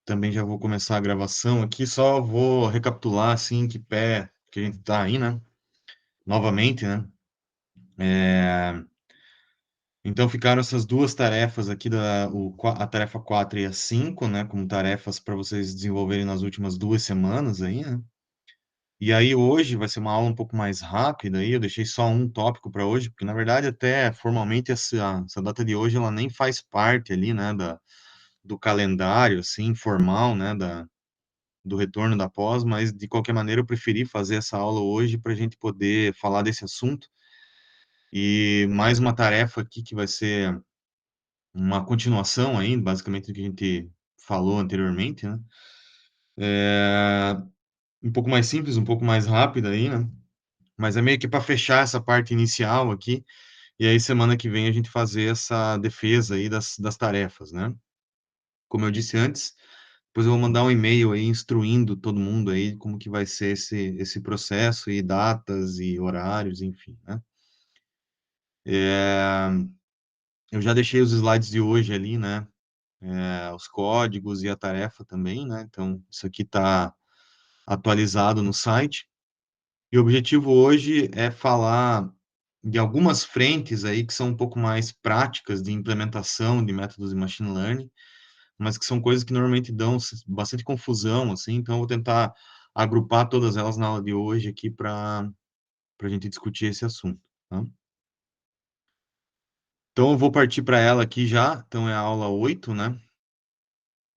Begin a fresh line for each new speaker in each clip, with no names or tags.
também já vou começar a gravação aqui, só vou recapitular, assim, que pé que a gente tá aí, né? Novamente, né? Então ficaram essas duas tarefas aqui, a tarefa 4 e a 5, né? Como tarefas para vocês desenvolverem nas últimas 2 semanas aí, né? E aí hoje vai ser uma aula um pouco mais rápida aí, eu deixei só um tópico para hoje, porque na verdade até formalmente essa data de hoje ela nem faz parte ali, né, do calendário, assim, formal, né, do retorno da pós, mas de qualquer maneira eu preferi fazer essa aula hoje para a gente poder falar desse assunto. E mais uma tarefa aqui que vai ser uma continuação aí, basicamente, do que a gente falou anteriormente, né? É um pouco mais simples, um pouco mais rápida aí, né? Mas é meio que para fechar essa parte inicial aqui, e aí semana que vem a gente fazer essa defesa aí das tarefas, né? Como eu disse antes, depois eu vou mandar um e-mail aí instruindo todo mundo aí como que vai ser esse processo e datas e horários, enfim, né? É, eu já deixei os slides de hoje ali, né? Os códigos e a tarefa também, né? Então, isso aqui está atualizado no site. E o objetivo hoje é falar de algumas frentes aí que são um pouco mais práticas de implementação de métodos de machine learning, mas que são coisas que normalmente dão bastante confusão, assim, então eu vou tentar agrupar todas elas na aula de hoje aqui para a gente discutir esse assunto, tá? Então eu vou partir para ela aqui já, então é a aula 8, né?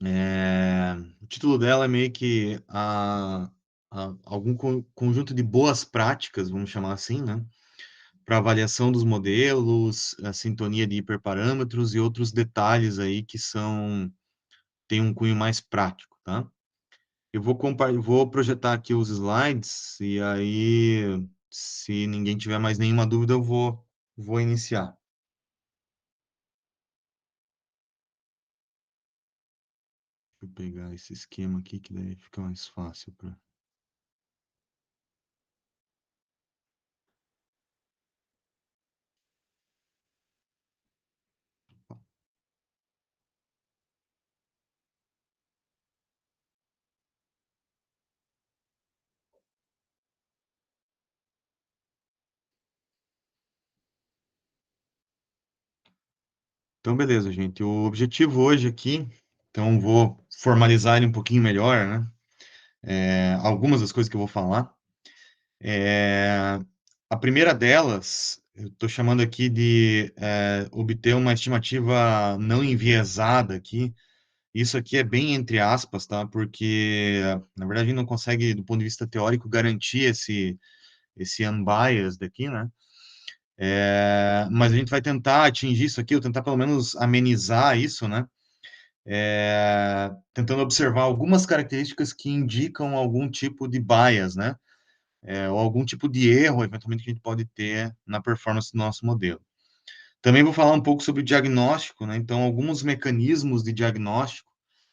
É, o título dela é meio que algum conjunto de boas práticas, vamos chamar assim, né? Para avaliação dos modelos, a sintonia de hiperparâmetros e outros detalhes aí que tem um cunho mais prático, tá? Vou projetar aqui os slides e aí, se ninguém tiver mais nenhuma dúvida, vou iniciar. Deixa eu pegar esse esquema aqui que daí fica mais fácil para. Então, beleza, gente. O objetivo hoje aqui, então vou formalizar ele um pouquinho melhor, né? Algumas das coisas que eu vou falar. É, a primeira delas, eu estou chamando aqui de obter uma estimativa não enviesada aqui. Isso aqui é bem entre aspas, tá? Porque, na verdade, a gente não consegue, do ponto de vista teórico, garantir esse unbiased aqui, né? Mas a gente vai tentar atingir isso aqui, ou tentar pelo menos amenizar isso, né? Tentando observar algumas características que indicam algum tipo de bias, né? Ou algum tipo de erro, eventualmente, que a gente pode ter na performance do nosso modelo. Também vou falar um pouco sobre diagnóstico, né? Então, alguns mecanismos de diagnóstico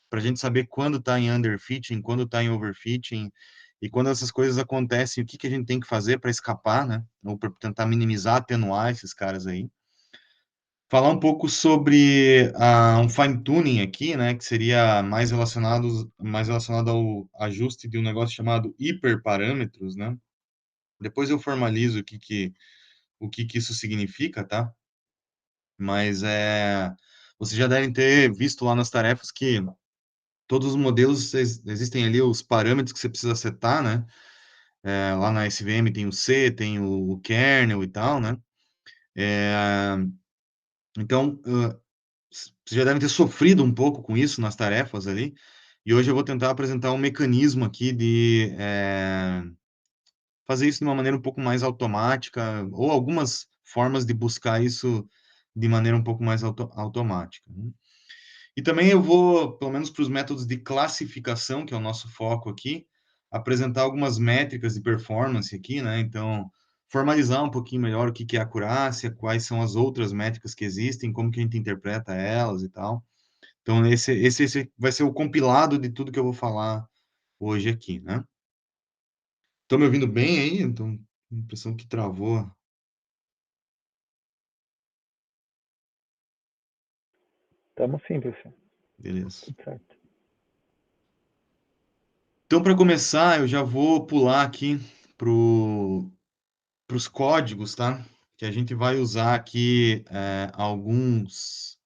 para a gente saber quando está em underfitting, quando está em overfitting, e quando essas coisas acontecem, o que que a gente tem que fazer para escapar, né? Ou para tentar minimizar, atenuar esses caras aí. Falar um pouco sobre um fine tuning aqui, né? Que seria mais relacionado ao ajuste de um negócio chamado hiperparâmetros, né? Depois eu formalizo o que que isso significa, tá? Mas vocês já devem ter visto lá nas tarefas que todos os modelos existem ali os parâmetros que você precisa setar, né? Lá na SVM tem o C, tem o kernel e tal, né? É, então, vocês já devem ter sofrido um pouco com isso nas tarefas ali. E hoje eu vou tentar apresentar um mecanismo aqui de fazer isso de uma maneira um pouco mais automática, ou algumas formas de buscar isso de maneira um pouco mais automática, né? E também eu vou, pelo menos para os métodos de classificação, que é o nosso foco aqui, apresentar algumas métricas de performance aqui, né? Então, formalizar um pouquinho melhor o que que é acurácia, quais são as outras métricas que existem, como que a gente interpreta elas e tal. Então, esse vai ser o compilado de tudo que eu vou falar hoje aqui, né? Estão me ouvindo bem aí? Então, impressão que travou.
Estamos sim, professor.
Beleza.
Tudo certo.
Então, para começar, eu já vou pular aqui para os códigos, tá? Que a gente vai usar aqui alguns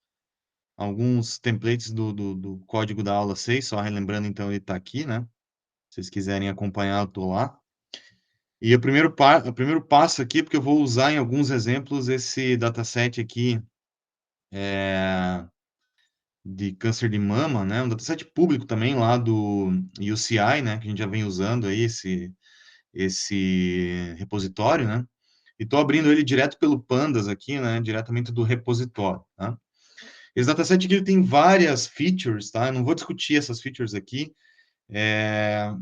templates do código da aula 6, só relembrando, então, ele está aqui, né? Se vocês quiserem acompanhar, eu estou lá. E o primeiro passo aqui, porque eu vou usar em alguns exemplos esse dataset aqui de câncer de mama, né? Um dataset público também lá do UCI, né? Que a gente já vem usando aí esse repositório, né? E estou abrindo ele direto pelo Pandas aqui, né? Diretamente do repositório, tá? Esse dataset aqui ele tem várias features, tá? Eu não vou discutir essas features aqui,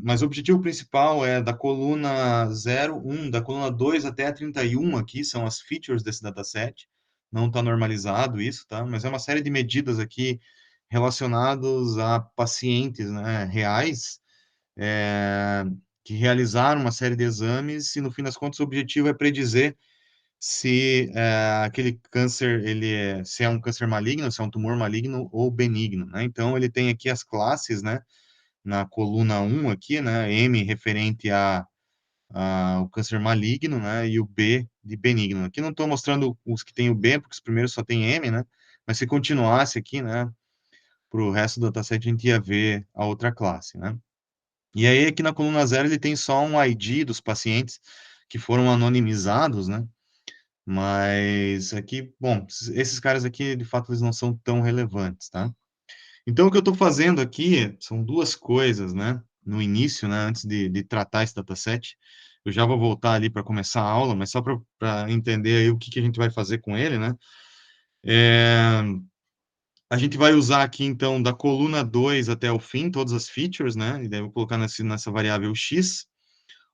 mas o objetivo principal é da coluna 0, 1, da coluna 2 até a 31 aqui, são as features desse dataset. Não está normalizado isso, tá? Mas é uma série de medidas aqui relacionados a pacientes, né, reais, é, que realizaram uma série de exames e, no fim das contas, o objetivo é predizer se aquele câncer, se é um câncer maligno, se é um tumor maligno ou benigno, né? Então, ele tem aqui as classes, né? Na coluna 1 aqui, né? M referente o câncer maligno, né? E o B de benigno. Aqui não estou mostrando os que tem o B, porque os primeiros só tem M, né? Mas se continuasse aqui, né? Para o resto do dataset, a gente ia ver a outra classe, né? E aí, aqui na coluna 0, ele tem só um ID dos pacientes que foram anonimizados, né? Mas aqui, bom, esses caras aqui, de fato, eles não são tão relevantes, tá? Então, o que eu estou fazendo aqui são duas coisas, né? No início, né? Antes de tratar esse dataset, eu já vou voltar ali para começar a aula, mas só para entender aí o que a gente vai fazer com ele, né? É, a gente vai usar aqui, então, da coluna 2 até o fim, todas as features, né? E daí eu vou colocar nessa variável x.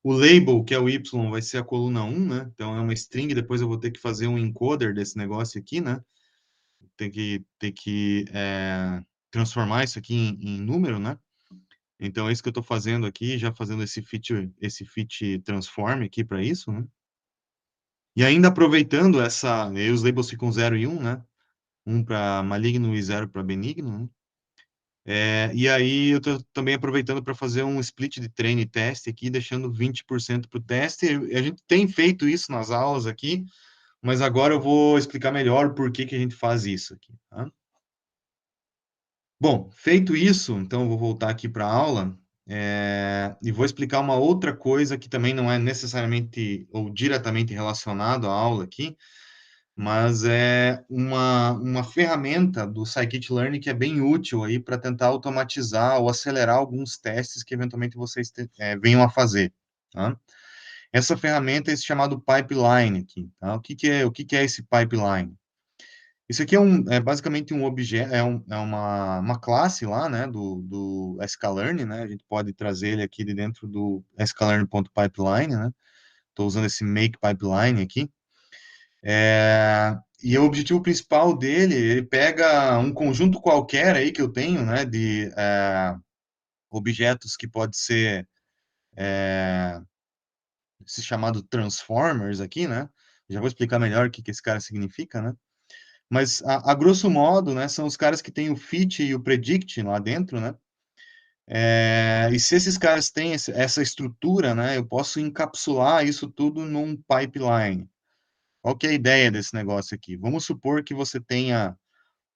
O label, que é o y, vai ser a coluna 1, né? Então, é uma string, depois eu vou ter que fazer um encoder desse negócio aqui, né? Tem que transformar isso aqui em número, né? Então, é isso que eu estou fazendo aqui, já fazendo esse fit transform aqui para isso, né? E ainda aproveitando aí os labels ficam 0 e 1, né? Um para maligno e 0 para benigno, né? E aí eu estou também aproveitando para fazer um split de treino e teste aqui, deixando 20% para o teste. A gente tem feito isso nas aulas aqui, mas agora eu vou explicar melhor por que a gente faz isso aqui, tá? Bom, feito isso, então eu vou voltar aqui para a aula, e vou explicar uma outra coisa que também não é necessariamente ou diretamente relacionado à aula aqui, mas é uma ferramenta do Scikit-Learn que é bem útil aí para tentar automatizar ou acelerar alguns testes que eventualmente vocês venham a fazer, tá? Essa ferramenta é esse chamado pipeline aqui, tá? O que é esse pipeline? Isso aqui é basicamente um objeto, uma classe lá, né, do sklearn, né? A gente pode trazer ele aqui de dentro do sklearn.pipeline, né? Estou usando esse make pipeline aqui. E o objetivo principal dele, ele pega um conjunto qualquer aí que eu tenho, né, de objetos que pode ser esse chamado transformers aqui, né? Já vou explicar melhor o que esse cara significa, né? Mas, a grosso modo, né, são os caras que têm o fit e o predict lá dentro, né? E se esses caras têm essa estrutura, né, eu posso encapsular isso tudo num pipeline. Qual que é a ideia desse negócio aqui? Vamos supor que você tenha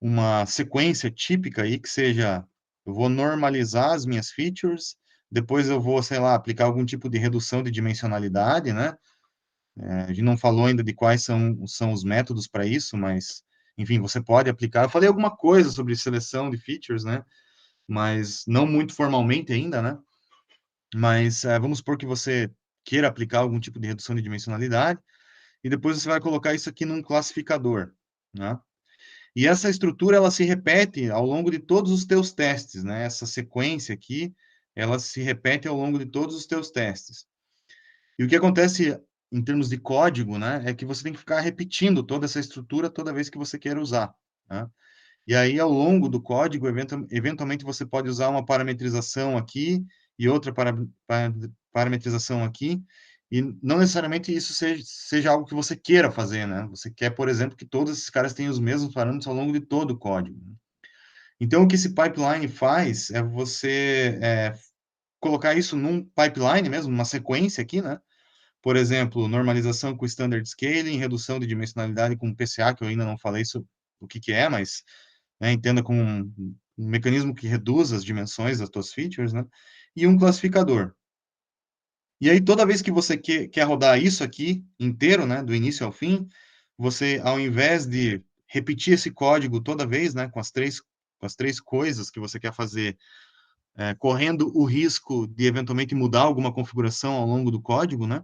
uma sequência típica aí que seja, eu vou normalizar as minhas features, depois eu vou, sei lá, aplicar algum tipo de redução de dimensionalidade, né? A gente não falou ainda de quais são os métodos para isso, mas, enfim, você pode aplicar. Eu falei alguma coisa sobre seleção de features, né? Mas não muito formalmente ainda, né? Mas vamos supor que você queira aplicar algum tipo de redução de dimensionalidade, e depois você vai colocar isso aqui num classificador, né? E essa estrutura, ela se repete ao longo de todos os teus testes, né? Essa sequência aqui, ela se repete ao longo de todos os teus testes. E o que acontece em termos de código, né, é que você tem que ficar repetindo toda essa estrutura toda vez que você queira usar, né? E aí, ao longo do código, eventualmente você pode usar uma parametrização aqui e outra parametrização aqui, e não necessariamente isso seja algo que você queira fazer, né? Você quer, por exemplo, que todos esses caras tenham os mesmos parâmetros ao longo de todo o código, né? Então, o que esse pipeline faz é você colocar isso num pipeline mesmo, numa sequência aqui, né? Por exemplo, normalização com standard scaling, redução de dimensionalidade com PCA, que eu ainda não falei sobre o que é, mas né, entenda como um mecanismo que reduz as dimensões das suas features, né? E um classificador. E aí, toda vez que você quer rodar isso aqui inteiro, né, do início ao fim, você, ao invés de repetir esse código toda vez, né, com as três coisas que você quer fazer, correndo o risco de eventualmente mudar alguma configuração ao longo do código, né,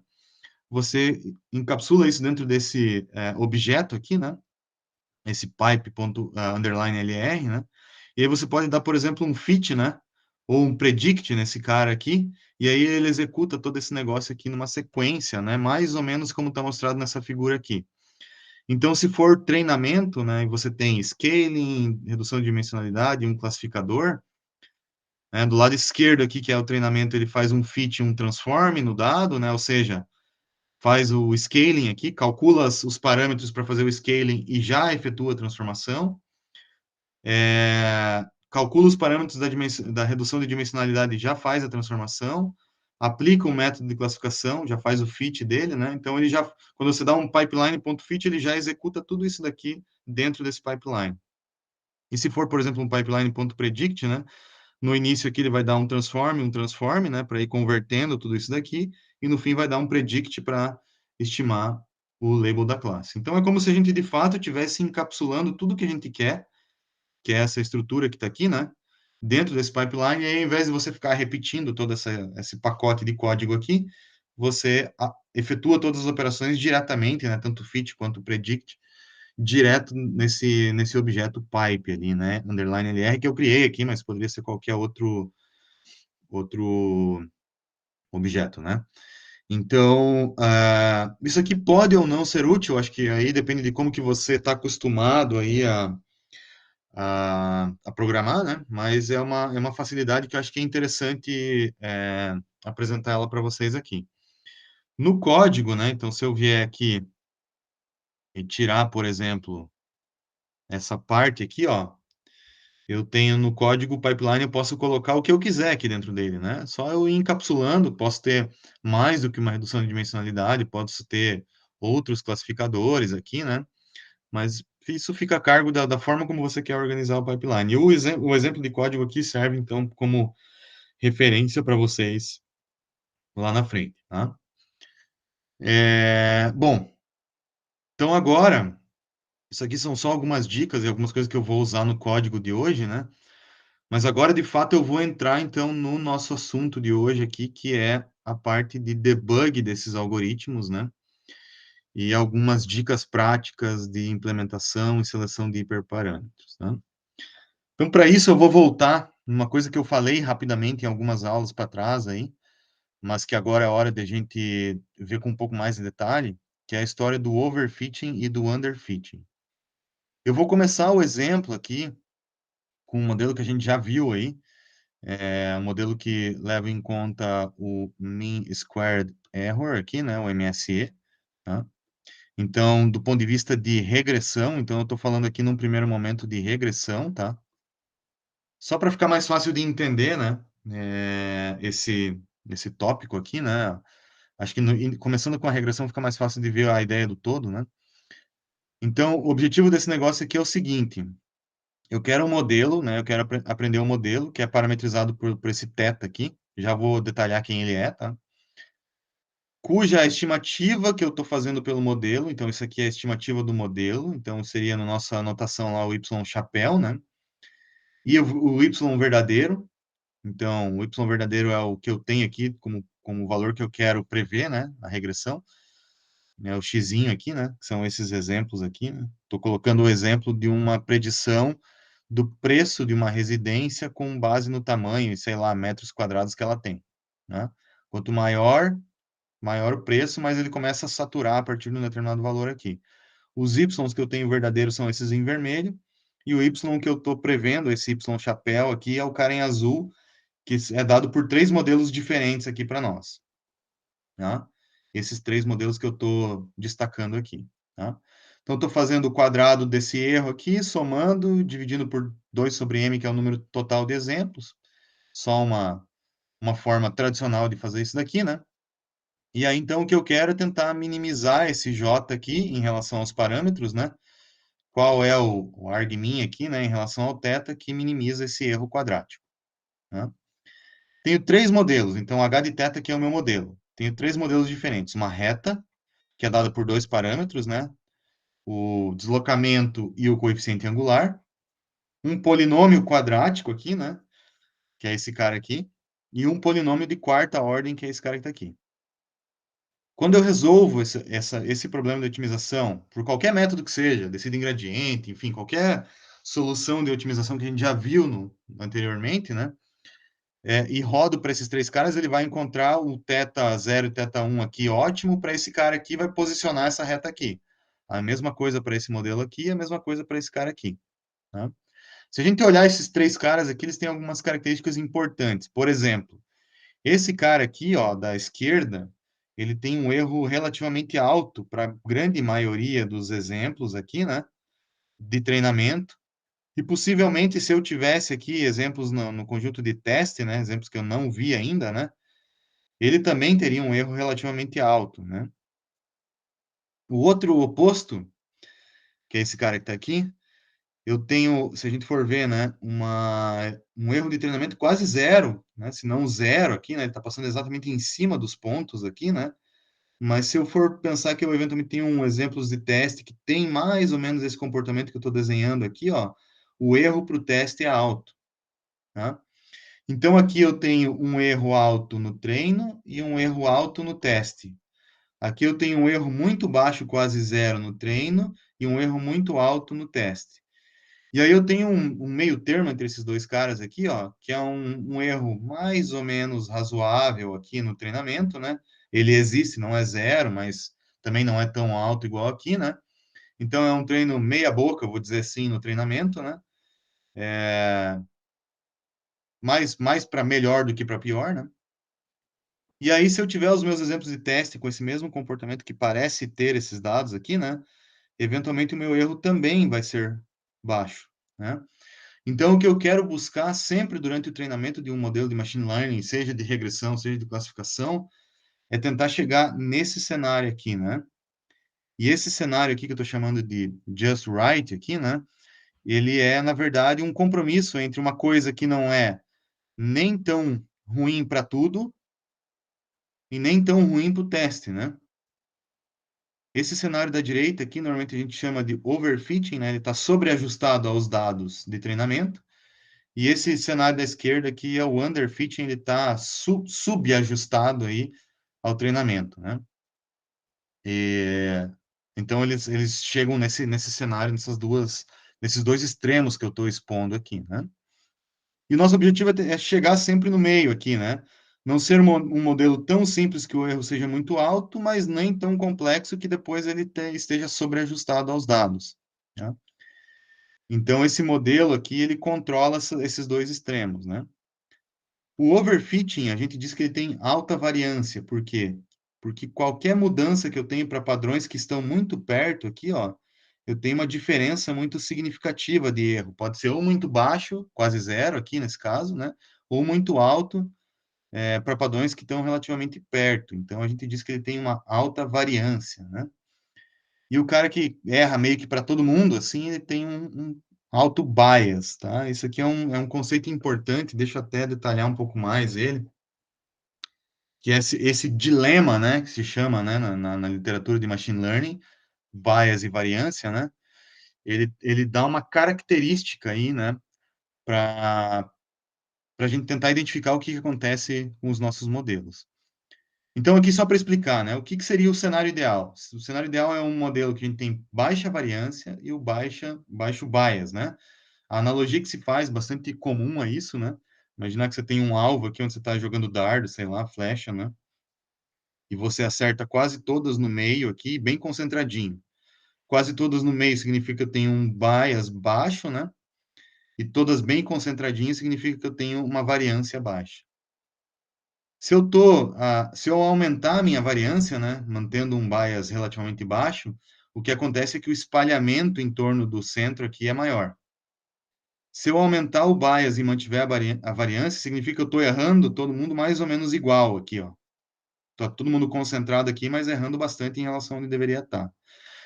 você encapsula isso dentro desse objeto aqui, né, esse pipe.underline LR, né? E aí você pode dar, por exemplo, um fit, né? Ou um predict nesse cara aqui, e aí ele executa todo esse negócio aqui numa sequência, né? Mais ou menos como está mostrado nessa figura aqui. Então, se for treinamento, né, e você tem scaling, redução de dimensionalidade, um classificador, né, do lado esquerdo aqui, que é o treinamento, ele faz um fit, um transform no dado, né, ou seja, faz o scaling aqui, calcula os parâmetros para fazer o scaling e já efetua a transformação. Calcula os parâmetros da redução de dimensionalidade, já faz a transformação, aplica o método de classificação, já faz o fit dele, né? Então, ele já, quando você dá um pipeline.fit, ele já executa tudo isso daqui dentro desse pipeline. E se for, por exemplo, um pipeline.predict, né? No início aqui ele vai dar um transform, né? Para ir convertendo tudo isso daqui, e no fim vai dar um predict para estimar o label da classe. Então, é como se a gente, de fato, estivesse encapsulando tudo que a gente quer, que é essa estrutura que está aqui, né? Dentro desse pipeline, e aí, ao invés de você ficar repetindo todo esse pacote de código aqui, você efetua todas as operações diretamente, né? Tanto fit quanto predict, direto nesse objeto pipe ali, né? Underline LR, que eu criei aqui, mas poderia ser qualquer outro objeto, né? Então, isso aqui pode ou não ser útil, acho que aí depende de como que você está acostumado aí a programar, né? Mas é uma facilidade que eu acho que é interessante apresentar ela para vocês aqui. No código, né? Então, se eu vier aqui e tirar, por exemplo, essa parte aqui, ó, eu tenho no código pipeline, eu posso colocar o que eu quiser aqui dentro dele, né? Só eu ir encapsulando, posso ter mais do que uma redução de dimensionalidade, posso ter outros classificadores aqui, né? Mas isso fica a cargo da forma como você quer organizar o pipeline. E o exemplo de código aqui serve, então, como referência para vocês lá na frente, tá? Bom, então agora, isso aqui são só algumas dicas e algumas coisas que eu vou usar no código de hoje, né? Mas agora, de fato, eu vou entrar, então, no nosso assunto de hoje aqui, que é a parte de debug desses algoritmos, né? E algumas dicas práticas de implementação e seleção de hiperparâmetros, tá? Então, para isso, eu vou voltar numa coisa que eu falei rapidamente em algumas aulas para trás aí, mas que agora é hora de a gente ver com um pouco mais de detalhe, que é a história do overfitting e do underfitting. Eu vou começar o exemplo aqui com um modelo que a gente já viu aí, um modelo que leva em conta o Mean Squared Error aqui, né, o MSE, tá? Então, do ponto de vista de regressão, então eu estou falando aqui num primeiro momento de regressão, tá? Só para ficar mais fácil de entender, né, esse tópico aqui, né? Acho que começando com a regressão fica mais fácil de ver a ideia do todo, né? Então, o objetivo desse negócio aqui é o seguinte: eu quero um modelo, né? Eu quero aprender um modelo que é parametrizado por esse θ aqui. Já vou detalhar quem ele é, tá? Cuja estimativa que eu estou fazendo pelo modelo, então isso aqui é a estimativa do modelo, então seria na nossa anotação lá o y chapéu, né? E o y verdadeiro, então o y verdadeiro é o que eu tenho aqui como valor que eu quero prever, né? A regressão. O xizinho aqui, né? Que são esses exemplos aqui, né? Estou colocando o exemplo de uma predição do preço de uma residência com base no tamanho, e sei lá, metros quadrados que ela tem, né? Quanto maior o preço, mas ele começa a saturar a partir de um determinado valor aqui. Os y que eu tenho verdadeiro são esses em vermelho, e o y que eu estou prevendo, esse y chapéu aqui, é o cara em azul, que é dado por três modelos diferentes aqui para nós, tá? Esses três modelos que eu estou destacando aqui, tá? Então, estou fazendo o quadrado desse erro aqui, somando, dividindo por 2 sobre m, que é o número total de exemplos. Só uma uma forma tradicional de fazer isso daqui, né? E aí, então, o que eu quero é tentar minimizar esse J aqui em relação aos parâmetros, né? Qual é o argmin aqui, né, em relação ao θ, que minimiza esse erro quadrático, né? Tenho três modelos, então h de θ aqui é o meu modelo. Tenho três modelos diferentes. Uma reta, que é dada por dois parâmetros, né? O deslocamento e o coeficiente angular. Um polinômio quadrático aqui, né? Que é esse cara aqui. E um polinômio de quarta ordem, que é esse cara que está aqui. Quando eu resolvo esse problema de otimização, por qualquer método que seja, descida em gradiente, enfim, qualquer solução de otimização que a gente já viu anteriormente, né? E rodo para esses três caras, ele vai encontrar o θ0 e θ1 aqui ótimo, para esse cara aqui vai posicionar essa reta aqui. A mesma coisa para esse modelo aqui, a mesma coisa para esse cara aqui. Tá? Se a gente olhar esses três caras aqui, eles têm algumas características importantes. Por exemplo, esse cara aqui, ó, da esquerda, ele tem um erro relativamente alto para a grande maioria dos exemplos aqui, né, de treinamento. E possivelmente, se eu tivesse aqui exemplos no conjunto de teste, né, exemplos que eu não vi ainda, né, ele também teria um erro relativamente alto, né. O outro oposto, que é esse cara que está aqui, eu tenho, se a gente for ver, né, um erro de treinamento quase zero, né, se não zero aqui, né, ele está passando exatamente em cima dos pontos aqui, né, mas se eu for pensar que eu eventualmente tenho exemplos de teste que tem mais ou menos esse comportamento que eu estou desenhando aqui, ó, o erro para o teste é alto, tá? Então aqui eu tenho um erro alto no treino e um erro alto no teste. Aqui eu tenho um erro muito baixo, quase zero no treino, e um erro muito alto no teste. E aí eu tenho um meio termo entre esses dois caras aqui, ó, que é um erro mais ou menos razoável aqui no treinamento, né? Ele existe, não é zero, mas também não é tão alto igual aqui, né? Então é um treino meia boca, eu vou dizer assim, no treinamento, né? Mais para melhor do que para pior, né? E aí, se eu tiver os meus exemplos de teste com esse mesmo comportamento que parece ter esses dados aqui, né? Eventualmente o meu erro também vai ser baixo, né? Então, o que eu quero buscar sempre durante o treinamento de um modelo de machine learning, seja de regressão, seja de classificação, é tentar chegar nesse cenário aqui, né? E esse cenário aqui que eu estou chamando de just right aqui, né? Ele é, na verdade, um compromisso entre uma coisa que não é nem tão ruim para tudo e nem tão ruim para o teste, né? Esse cenário da direita aqui, normalmente a gente chama de overfitting, né? Ele está sobreajustado aos dados de treinamento. E esse cenário da esquerda aqui é o underfitting, ele está subajustado aí ao treinamento, né? E, então, eles chegam nesse cenário, nesses dois extremos que eu estou expondo aqui, né? E o nosso objetivo é chegar sempre no meio aqui, né? Não ser um modelo tão simples que o erro seja muito alto, mas nem tão complexo que depois ele esteja sobreajustado aos dados, né? Então, esse modelo aqui, ele controla esses dois extremos, né? O overfitting, a gente diz que ele tem alta variância. Por quê? Porque qualquer mudança que eu tenho para padrões que estão muito perto aqui, ó, eu tenho uma diferença muito significativa de erro. Pode ser ou muito baixo, quase zero aqui nesse caso, né? Ou muito alto, para padrões que estão relativamente perto. Então, a gente diz que ele tem uma alta variância, né? E o cara que erra meio que para todo mundo, assim, ele tem um alto bias, tá? Isso aqui é um conceito importante, deixa eu até detalhar um pouco mais ele, que é esse dilema, né, que se chama, né, na literatura de machine learning, bias e variância, né, ele dá uma característica aí, né, para a gente tentar identificar o que acontece com os nossos modelos. Então, aqui só para explicar, né, o que seria o cenário ideal? O cenário ideal é um modelo que a gente tem baixa variância e o baixo bias, né? A analogia que se faz, bastante comum a isso, né? Imaginar que você tem um alvo aqui onde você está jogando dardo, sei lá, flecha, né? E você acerta quase todas no meio aqui, bem concentradinho. Quase todas no meio significa que eu tenho um bias baixo, né? E todas bem concentradinhas significa que eu tenho uma variância baixa. Se eu aumentar a minha variância, né, mantendo um bias relativamente baixo, o que acontece é que o espalhamento em torno do centro aqui é maior. Se eu aumentar o bias e mantiver a variância, significa que eu estou errando todo mundo mais ou menos igual aqui, ó. Tá todo mundo concentrado aqui, mas errando bastante em relação a onde deveria estar.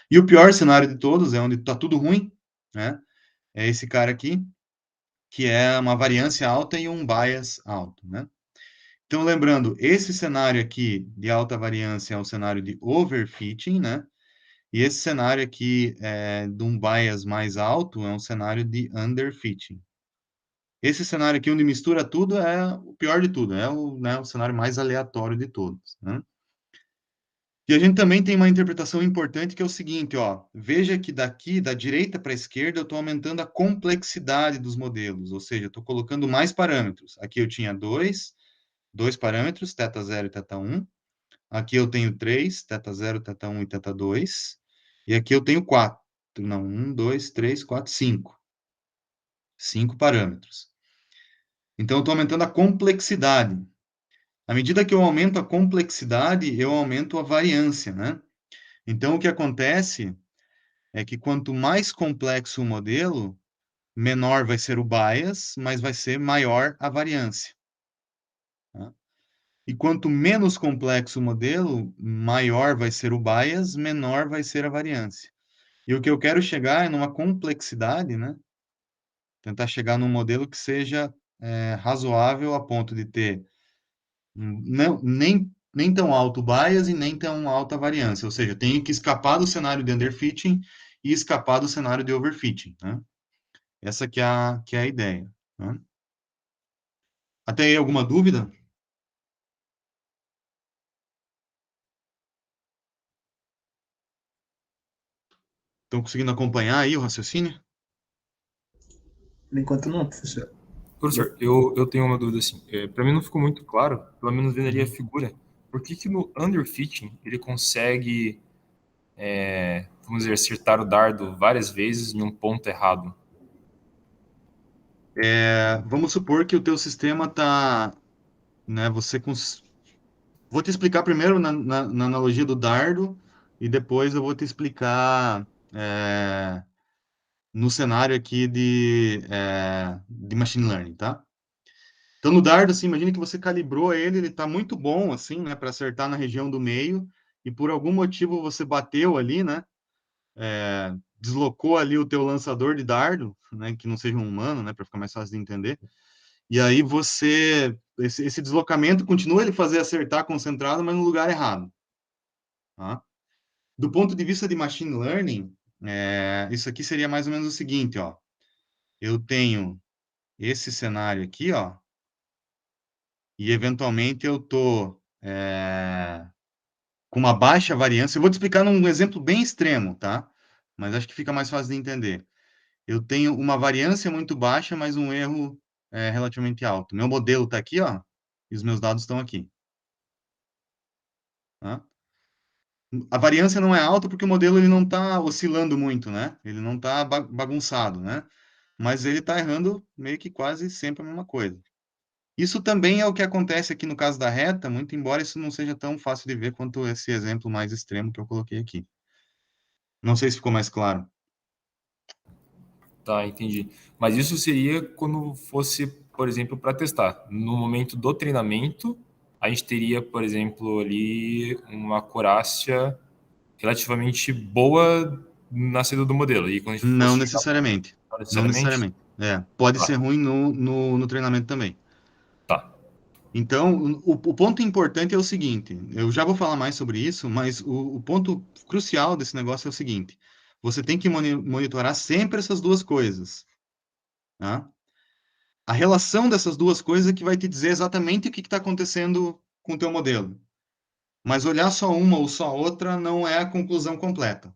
E o pior cenário de todos é onde está tudo ruim, né? É esse cara aqui, que é uma variância alta e um bias alto, né? Então, lembrando, esse cenário aqui de alta variância é o cenário de overfitting, né? E esse cenário aqui de um bias mais alto é um cenário de underfitting. Esse cenário aqui, onde mistura tudo, é o pior de tudo, é o, né, o cenário mais aleatório de todos, né? E a gente também tem uma interpretação importante que é o seguinte, ó, veja que daqui, da direita para a esquerda, eu estou aumentando a complexidade dos modelos, ou seja, eu estou colocando mais parâmetros. Aqui eu tinha dois parâmetros, θ0 e θ1. Aqui eu tenho três, θ0, θ1 e θ2. E aqui eu tenho quatro. Não, um, dois, três, quatro, cinco. Cinco parâmetros. Então, eu estou aumentando a complexidade. À medida que eu aumento a complexidade, eu aumento a variância, né? Então, o que acontece é que quanto mais complexo o modelo, menor vai ser o bias, mas vai ser maior a variância. Tá? E quanto menos complexo o modelo, maior vai ser o bias, menor vai ser a variância. E o que eu quero chegar é numa complexidade, né? Tentar chegar num modelo que seja razoável a ponto de ter não, nem tão alto bias e nem tão alta variância. Ou seja, eu tenho que escapar do cenário de underfitting e escapar do cenário de overfitting, né? Essa que é a ideia, né? Até aí, alguma dúvida? Estão conseguindo acompanhar aí o raciocínio?
Por enquanto não, professor.
Professor, eu tenho uma dúvida assim. Para mim não ficou muito claro, pelo menos vendo ali a
Uhum.
figura, por que que no underfitting ele consegue, vamos dizer, acertar o dardo várias vezes em um ponto errado?
Vamos supor que o teu sistema está, né, vou te explicar primeiro na analogia do dardo e depois eu vou te explicar no cenário aqui de machine learning, tá? Então, no dardo, assim, imagine que você calibrou ele está muito bom, assim, né, para acertar na região do meio, e por algum motivo você bateu ali, né, deslocou ali o teu lançador de dardo, né, que não seja um humano, né, para ficar mais fácil de entender, e aí esse deslocamento continua ele fazer acertar concentrado, mas no lugar errado, tá? Do ponto de vista de machine learning, isso aqui seria mais ou menos o seguinte, ó, eu tenho esse cenário aqui, ó, e eventualmente eu tô com uma baixa variância. Eu vou te explicar num exemplo bem extremo, tá? Mas acho que fica mais fácil de entender. Eu tenho uma variância muito baixa, mas um erro relativamente alto. Meu modelo está aqui, ó, e os meus dados estão aqui. Tá? A variância não é alta porque o modelo ele não está oscilando muito, né? Ele não está bagunçado, né? Mas ele está errando meio que quase sempre a mesma coisa. Isso também é o que acontece aqui no caso da reta, muito embora isso não seja tão fácil de ver quanto esse exemplo mais extremo que eu coloquei aqui. Não sei se ficou mais claro.
Tá, entendi. Mas isso seria quando fosse, por exemplo, para testar. No momento do treinamento, a gente teria, por exemplo, ali uma acurácia relativamente boa na saída do modelo. E quando a gente
Não
fosse chegar
necessariamente. Não
necessariamente,
necessariamente. Pode ser
tá,
ruim no treinamento também.
tá.
Então, o ponto importante é o seguinte: eu já vou falar mais sobre isso, mas o ponto crucial desse negócio é o seguinte: você tem que monitorar sempre essas duas coisas, tá? A relação dessas duas coisas é que vai te dizer exatamente o que está acontecendo com o teu modelo. Mas olhar só uma ou só outra não é a conclusão completa.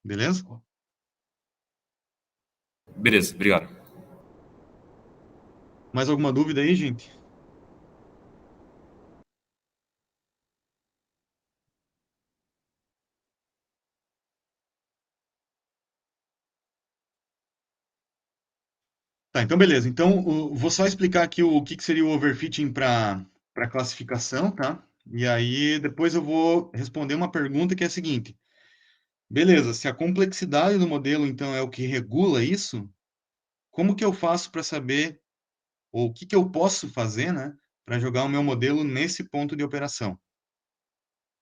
Beleza?
Beleza, obrigado.
Mais alguma dúvida aí, gente? Tá, então beleza. Então, vou só explicar aqui o que seria o overfitting para classificação, tá? E aí depois eu vou responder uma pergunta que é a seguinte: beleza, se a complexidade do modelo então é o que regula isso, como que eu faço para saber, ou o que que eu posso fazer, né, para jogar o meu modelo nesse ponto de operação?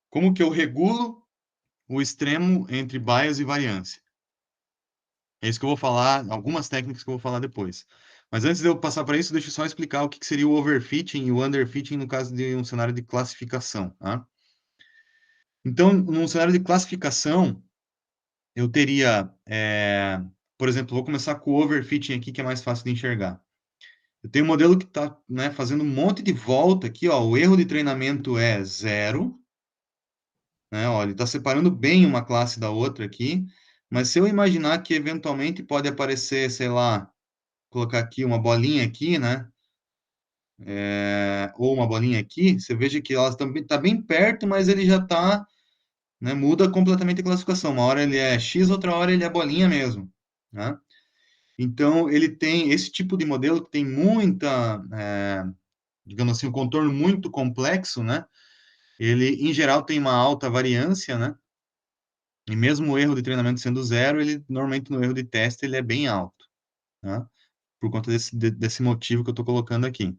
Como que eu regulo o extremo entre bias e variância? É isso que eu vou falar, algumas técnicas que eu vou falar depois. Mas antes de eu passar para isso, deixa eu só explicar o que que seria o overfitting e o underfitting no caso de um cenário de classificação, tá? Então, num cenário de classificação, eu teria, por exemplo, vou começar com o overfitting aqui, que é mais fácil de enxergar. Eu tenho um modelo que está, né, fazendo um monte de volta aqui, ó, o erro de treinamento é 0, né, ó, ele está separando bem uma classe da outra aqui, mas se eu imaginar que eventualmente pode aparecer, sei lá, colocar aqui uma bolinha aqui, né, ou uma bolinha aqui, você veja que ela também está bem perto, mas ele já está, né, muda completamente a classificação. Uma hora ele é X, outra hora ele é bolinha mesmo, né? Então, ele tem esse tipo de modelo que tem muita, digamos assim, um contorno muito complexo, né? Ele, em geral, tem uma alta variância, né? E mesmo o erro de treinamento sendo 0, ele, normalmente, no erro de teste, ele é bem alto, né? Por conta desse motivo que eu estou colocando aqui.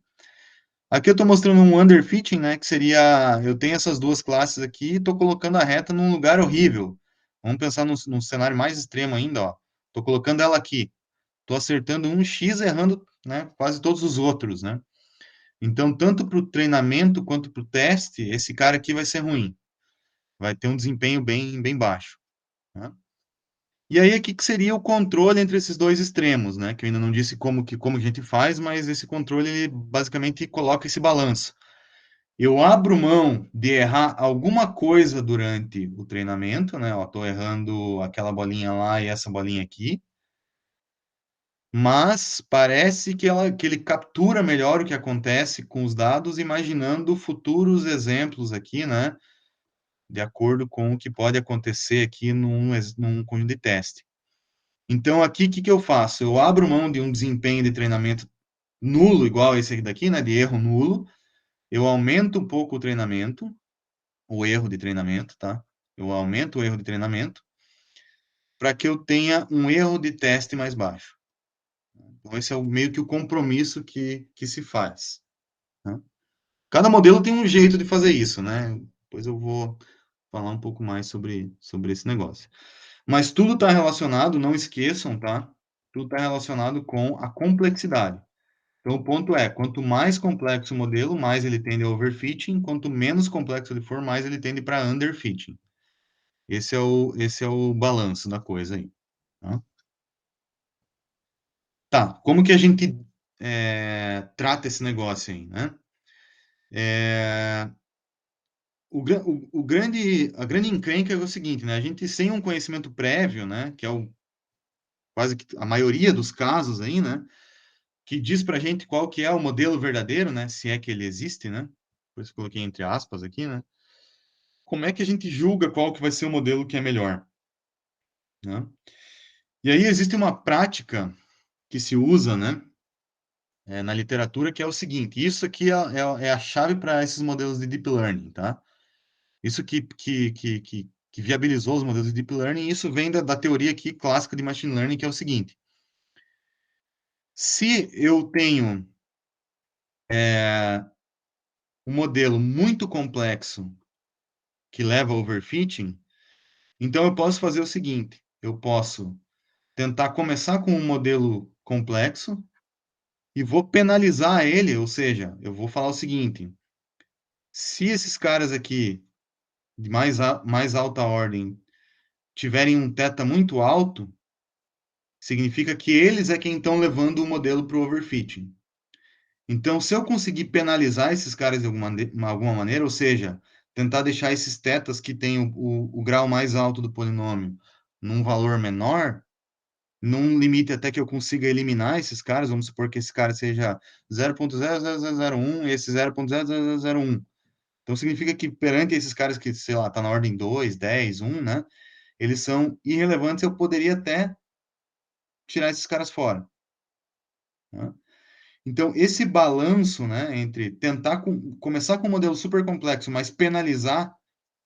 Aqui eu estou mostrando um underfitting, né? Que seria, eu tenho essas duas classes aqui e estou colocando a reta num lugar horrível. Vamos pensar num cenário mais extremo ainda, ó. Estou colocando ela aqui. Estou acertando um X, errando, né, quase todos os outros, né? Então, tanto para o treinamento quanto para o teste, esse cara aqui vai ser ruim. Vai ter um desempenho bem baixo, né? E aí, o que seria o controle entre esses dois extremos, né? Que eu ainda não disse como a gente faz, mas esse controle, ele basicamente coloca esse balanço. Eu abro mão de errar alguma coisa durante o treinamento, né? Ó, tô errando aquela bolinha lá e essa bolinha aqui, mas parece que ele captura melhor o que acontece com os dados, imaginando futuros exemplos aqui, né? De acordo com o que pode acontecer aqui num conjunto de teste. Então, aqui, o que que eu faço? Eu abro mão de um desempenho de treinamento nulo, igual esse aqui daqui, né? De erro nulo. Eu aumento um pouco o treinamento, o erro de treinamento, tá? Eu aumento o erro de treinamento para que eu tenha um erro de teste mais baixo. Então, esse é meio que o compromisso que se faz, né? Cada modelo tem um jeito de fazer isso, né? Depois eu vou falar um pouco mais sobre esse negócio. Mas tudo está relacionado, não esqueçam, tá? Tudo está relacionado com a complexidade. Então, o ponto é, quanto mais complexo o modelo, mais ele tende a overfitting, quanto menos complexo ele for, mais ele tende para underfitting. Esse é o balanço da coisa aí, tá? Tá, como que a gente trata esse negócio aí, né? A grande encrenca é o seguinte, né? A gente sem um conhecimento prévio, né? Que é quase que a maioria dos casos aí, né? Que diz pra gente qual que é o modelo verdadeiro, né? Se é que ele existe, né? Por isso coloquei entre aspas aqui, né? Como é que a gente julga qual que vai ser o modelo que é melhor, né? E aí existe uma prática que se usa, né? Na literatura, que é o seguinte: isso aqui é a chave para esses modelos de deep learning, tá? Isso que viabilizou os modelos de deep learning, isso vem da teoria aqui clássica de machine learning, que é o seguinte: se eu tenho um modelo muito complexo que leva a overfitting, então eu posso fazer o seguinte: eu posso tentar começar com um modelo complexo e vou penalizar ele, ou seja, eu vou falar o seguinte: se esses caras aqui de mais alta ordem tiverem um θ muito alto, significa que eles é quem estão levando o modelo para o overfitting. Então, se eu conseguir penalizar esses caras de alguma maneira, ou seja, tentar deixar esses tetas que têm o grau mais alto do polinômio num valor menor, num limite até que eu consiga eliminar esses caras, vamos supor que esse cara seja 0.00001 e esse 0.00001. Então, significa que perante esses caras que, sei lá, tá na ordem 2, 10, 1, né? Eles são irrelevantes, eu poderia até tirar esses caras fora, né? Então, esse balanço, né, entre tentar começar com um modelo super complexo, mas penalizar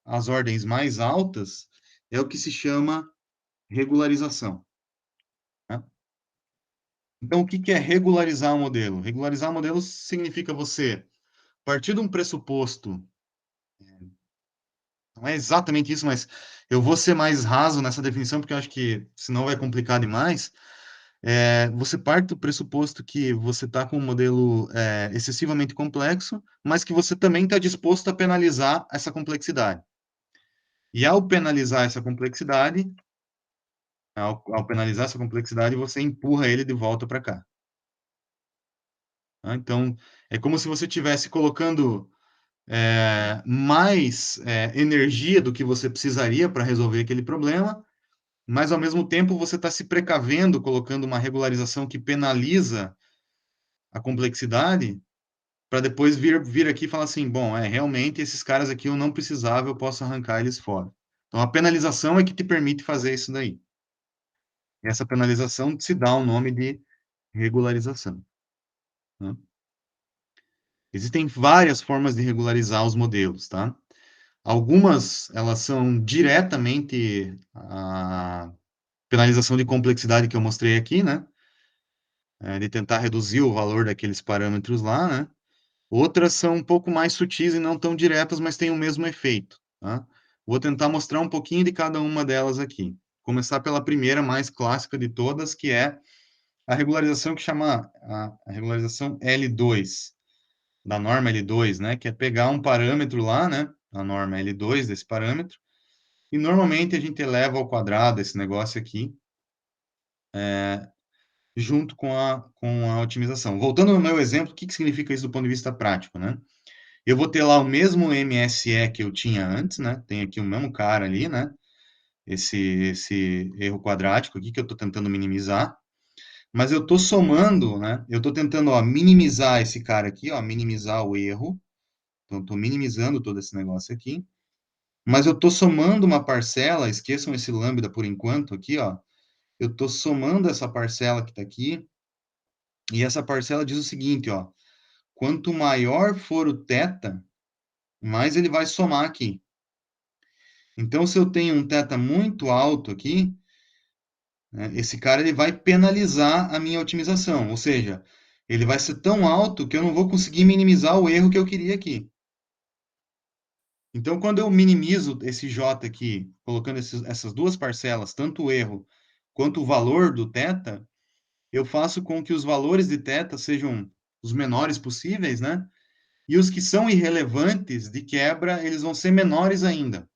as ordens mais altas, é o que se chama regularização, né? Então, o que que é regularizar o modelo? Regularizar o modelo significa você partir de um pressuposto, não é exatamente isso, mas eu vou ser mais raso nessa definição, porque eu acho que senão vai complicar demais. Você parte do pressuposto que você está com um modelo excessivamente complexo, mas que você também está disposto a penalizar essa complexidade. E ao penalizar essa complexidade, você empurra ele de volta para cá. Tá? Então, é como se você estivesse colocando mais energia do que você precisaria para resolver aquele problema, mas ao mesmo tempo você está se precavendo, colocando uma regularização que penaliza a complexidade, para depois vir aqui e falar assim, bom, realmente esses caras aqui eu não precisava, eu posso arrancar eles fora. Então, a penalização é que te permite fazer isso daí. E essa penalização se dá o nome de regularização. Né? Existem várias formas de regularizar os modelos, tá? Algumas, elas são diretamente a penalização de complexidade que eu mostrei aqui, né? De tentar reduzir o valor daqueles parâmetros lá, né? Outras são um pouco mais sutis e não tão diretas, mas têm o mesmo efeito, tá? Vou tentar mostrar um pouquinho de cada uma delas aqui. Começar pela primeira, mais clássica de todas, que é a regularização que chama a regularização L2, da norma L2, né? Que é pegar um parâmetro lá, né? A norma L2 desse parâmetro, e normalmente a gente eleva ao quadrado esse negócio aqui, junto com a otimização. Voltando no meu exemplo, o que significa isso do ponto de vista prático, né? Eu vou ter lá o mesmo MSE que eu tinha antes, né? Tem aqui o mesmo cara ali, né? Esse erro quadrático aqui que eu estou tentando minimizar. Mas eu estou somando, né? Eu estou tentando, ó, minimizar esse cara aqui, ó, minimizar o erro. Então, estou minimizando todo esse negócio aqui. Mas eu estou somando uma parcela, esqueçam esse lambda por enquanto aqui, ó. Eu estou somando essa parcela que está aqui. E essa parcela diz o seguinte, ó. Quanto maior for o θ, mais ele vai somar aqui. Então, se eu tenho um θ muito alto aqui, né, esse cara ele vai penalizar a minha otimização, ou seja, ele vai ser tão alto que eu não vou conseguir minimizar o erro que eu queria aqui. Então, quando eu minimizo esse J aqui, colocando essas duas parcelas, tanto o erro quanto o valor do θ, eu faço com que os valores de θ sejam os menores possíveis, né? E os que são irrelevantes, de quebra, eles vão ser menores ainda.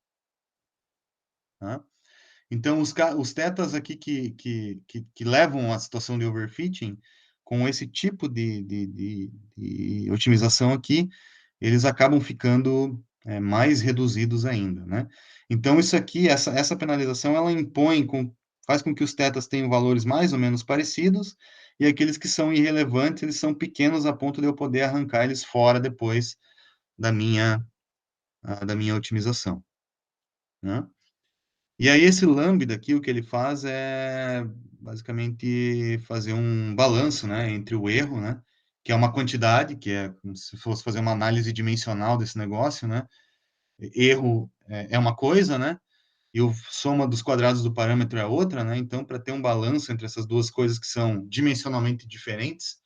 Tá? Então, os tetas aqui que levam à situação de overfitting, com esse tipo de otimização aqui, eles acabam ficando mais reduzidos ainda, né? Então, isso aqui, essa penalização, ela faz com que os tetas tenham valores mais ou menos parecidos, e aqueles que são irrelevantes, eles são pequenos a ponto de eu poder arrancar eles fora depois da minha otimização, né? E aí esse lambda aqui, o que ele faz é basicamente fazer um balanço, né, entre o erro, né, que é uma quantidade, que é como se fosse fazer uma análise dimensional desse negócio, né? Erro é uma coisa, né? E o soma dos quadrados do parâmetro é outra, né? Então, para ter um balanço entre essas duas coisas que são dimensionalmente diferentes,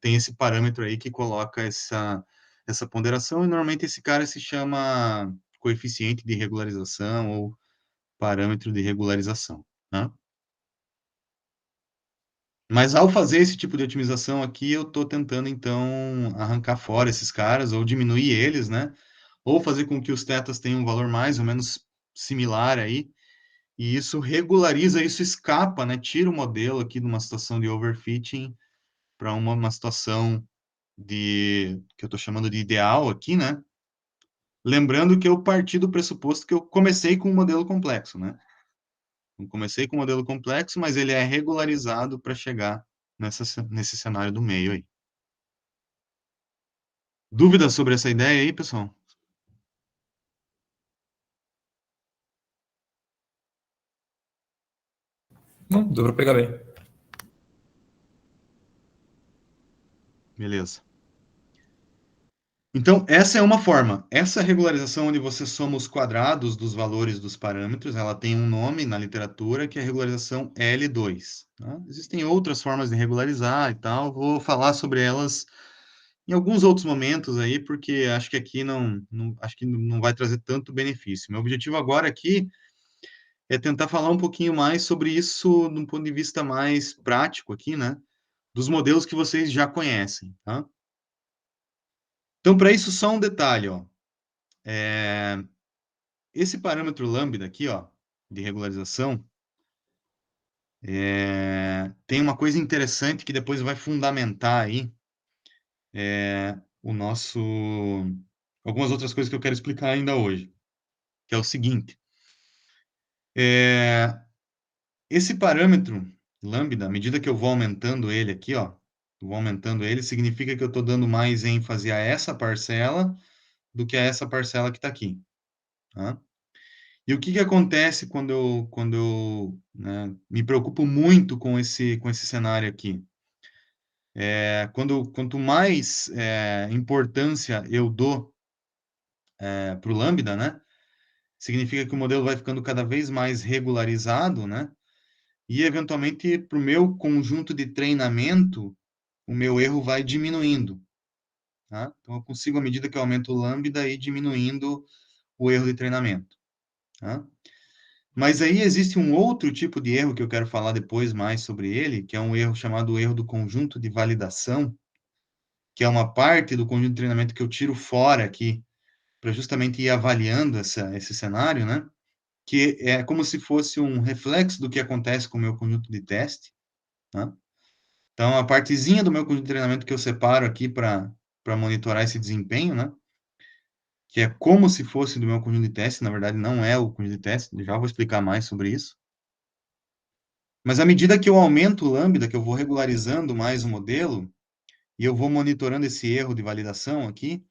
tem esse parâmetro aí que coloca essa ponderação, e normalmente esse cara se chama coeficiente de regularização ou parâmetro de regularização, né? Mas ao fazer esse tipo de otimização aqui, eu estou tentando, então, arrancar fora esses caras, ou diminuir eles, né? Ou fazer com que os tetas tenham um valor mais ou menos similar aí, e isso regulariza, isso escapa, né? Tira o modelo aqui de uma situação de overfitting para uma situação que eu estou chamando de ideal aqui, né? Lembrando que eu parti do pressuposto que eu comecei com um modelo complexo, né? Eu comecei com um modelo complexo, mas ele é regularizado para chegar nesse cenário do meio aí. Dúvidas sobre essa ideia aí, pessoal?
Não, deu para pegar bem.
Beleza. Então, essa é uma forma. Essa regularização onde você soma os quadrados dos valores dos parâmetros, ela tem um nome na literatura que é regularização L2. Tá? Existem outras formas de regularizar e tal, vou falar sobre elas em alguns outros momentos aí, porque acho que aqui acho que não vai trazer tanto benefício. Meu objetivo agora aqui é tentar falar um pouquinho mais sobre isso de um ponto de vista mais prático aqui, né? Dos modelos que vocês já conhecem, tá? Então, para isso, só um detalhe, ó. Esse parâmetro lambda aqui, ó, de regularização, tem uma coisa interessante que depois vai fundamentar aí o nosso... algumas outras coisas que eu quero explicar ainda hoje, que é o seguinte. Esse parâmetro lambda, à medida que eu vou aumentando ele aqui, ó, vou aumentando ele, significa que eu estou dando mais ênfase a essa parcela do que a essa parcela que está aqui, tá? E o que que acontece quando eu né, me preocupo muito com esse cenário aqui? Quanto mais importância eu dou para o lambda, né? Significa que o modelo vai ficando cada vez mais regularizado, né? E, eventualmente, para o meu conjunto de treinamento, o meu erro vai diminuindo, tá? Então, eu consigo, à medida que eu aumento o lambda, ir diminuindo o erro de treinamento, tá? Mas aí existe um outro tipo de erro que eu quero falar depois mais sobre ele, que é um erro chamado erro do conjunto de validação, que é uma parte do conjunto de treinamento que eu tiro fora aqui, para justamente ir avaliando esse cenário, né? Que é como se fosse um reflexo do que acontece com o meu conjunto de teste, tá? Então, a partezinha do meu conjunto de treinamento que eu separo aqui para monitorar esse desempenho, né? Que é como se fosse do meu conjunto de teste, na verdade não é o conjunto de teste, já vou explicar mais sobre isso. Mas à medida que eu aumento o lambda, que eu vou regularizando mais o modelo, e eu vou monitorando esse erro de validação aqui,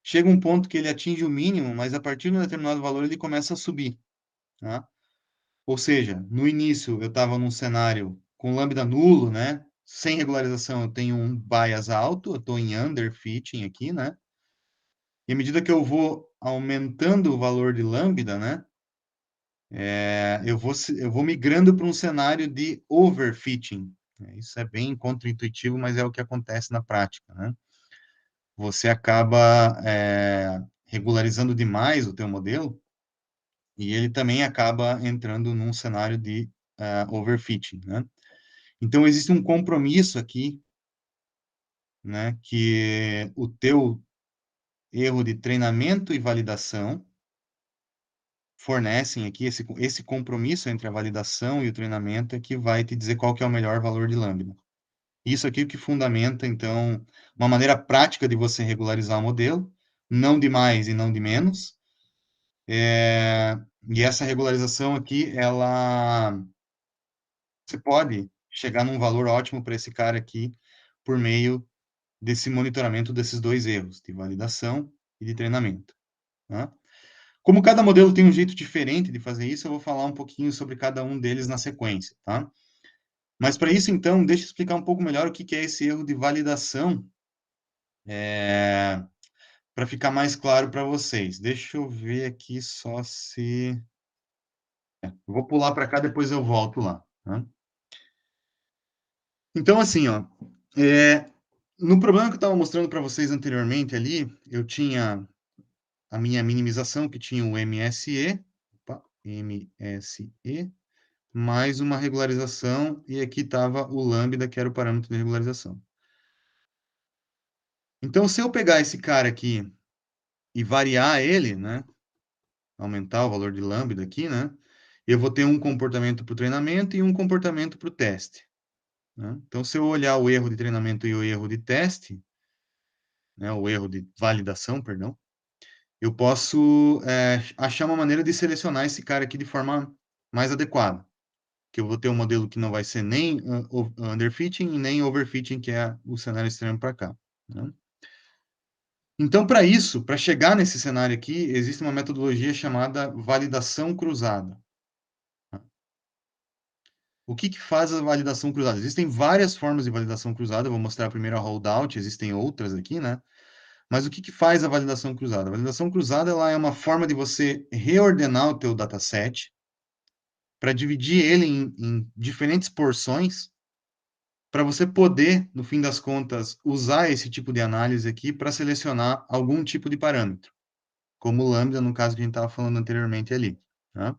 chega um ponto que ele atinge o mínimo, mas a partir de um determinado valor ele começa a subir, tá? Ou seja, no início eu estava num cenário com lambda nulo, né? Sem regularização eu tenho um bias alto, eu estou em underfitting aqui, né? E à medida que eu vou aumentando o valor de lambda, né? Eu vou migrando para um cenário de overfitting. Isso é bem contraintuitivo, mas é o que acontece na prática, né? Você acaba regularizando demais o teu modelo e ele também acaba entrando num cenário de overfitting, né? Então, existe um compromisso aqui, né, que o teu erro de treinamento e validação fornecem aqui, esse compromisso entre a validação e o treinamento é que vai te dizer qual que é o melhor valor de lambda. Isso aqui é o que fundamenta, então, uma maneira prática de você regularizar o modelo, não de mais e não de menos. E essa regularização aqui, você pode chegar num valor ótimo para esse cara aqui por meio desse monitoramento desses dois erros, de validação e de treinamento, tá? Como cada modelo tem um jeito diferente de fazer isso, eu vou falar um pouquinho sobre cada um deles na sequência, tá? Mas para isso, então, deixa eu explicar um pouco melhor o que é esse erro de validação, para ficar mais claro para vocês. Deixa eu ver aqui só se... Eu vou pular para cá, depois eu volto lá, tá? Então, assim, ó, no problema que eu estava mostrando para vocês anteriormente ali, eu tinha a minha minimização, que tinha o MSE, MSE, mais uma regularização, e aqui estava o lambda, que era o parâmetro de regularização. Então, se eu pegar esse cara aqui e variar ele, né, aumentar o valor de lambda aqui, né, eu vou ter um comportamento para o treinamento e um comportamento para o teste, né? Então, se eu olhar o erro de treinamento e o erro de teste, né, o erro de validação, perdão, eu posso achar uma maneira de selecionar esse cara aqui de forma mais adequada. Que eu vou ter um modelo que não vai ser nem underfitting e nem overfitting, que é o cenário extremo para cá, né? Então, para isso, para chegar nesse cenário aqui, existe uma metodologia chamada validação cruzada. O que faz a validação cruzada? Existem várias formas de validação cruzada, eu vou mostrar primeiro a holdout, existem outras aqui, né? Mas o que faz a validação cruzada? A validação cruzada ela é uma forma de você reordenar o teu dataset para dividir ele em diferentes porções para você poder, no fim das contas, usar esse tipo de análise aqui para selecionar algum tipo de parâmetro, como o lambda, no caso que a gente estava falando anteriormente ali. Tá?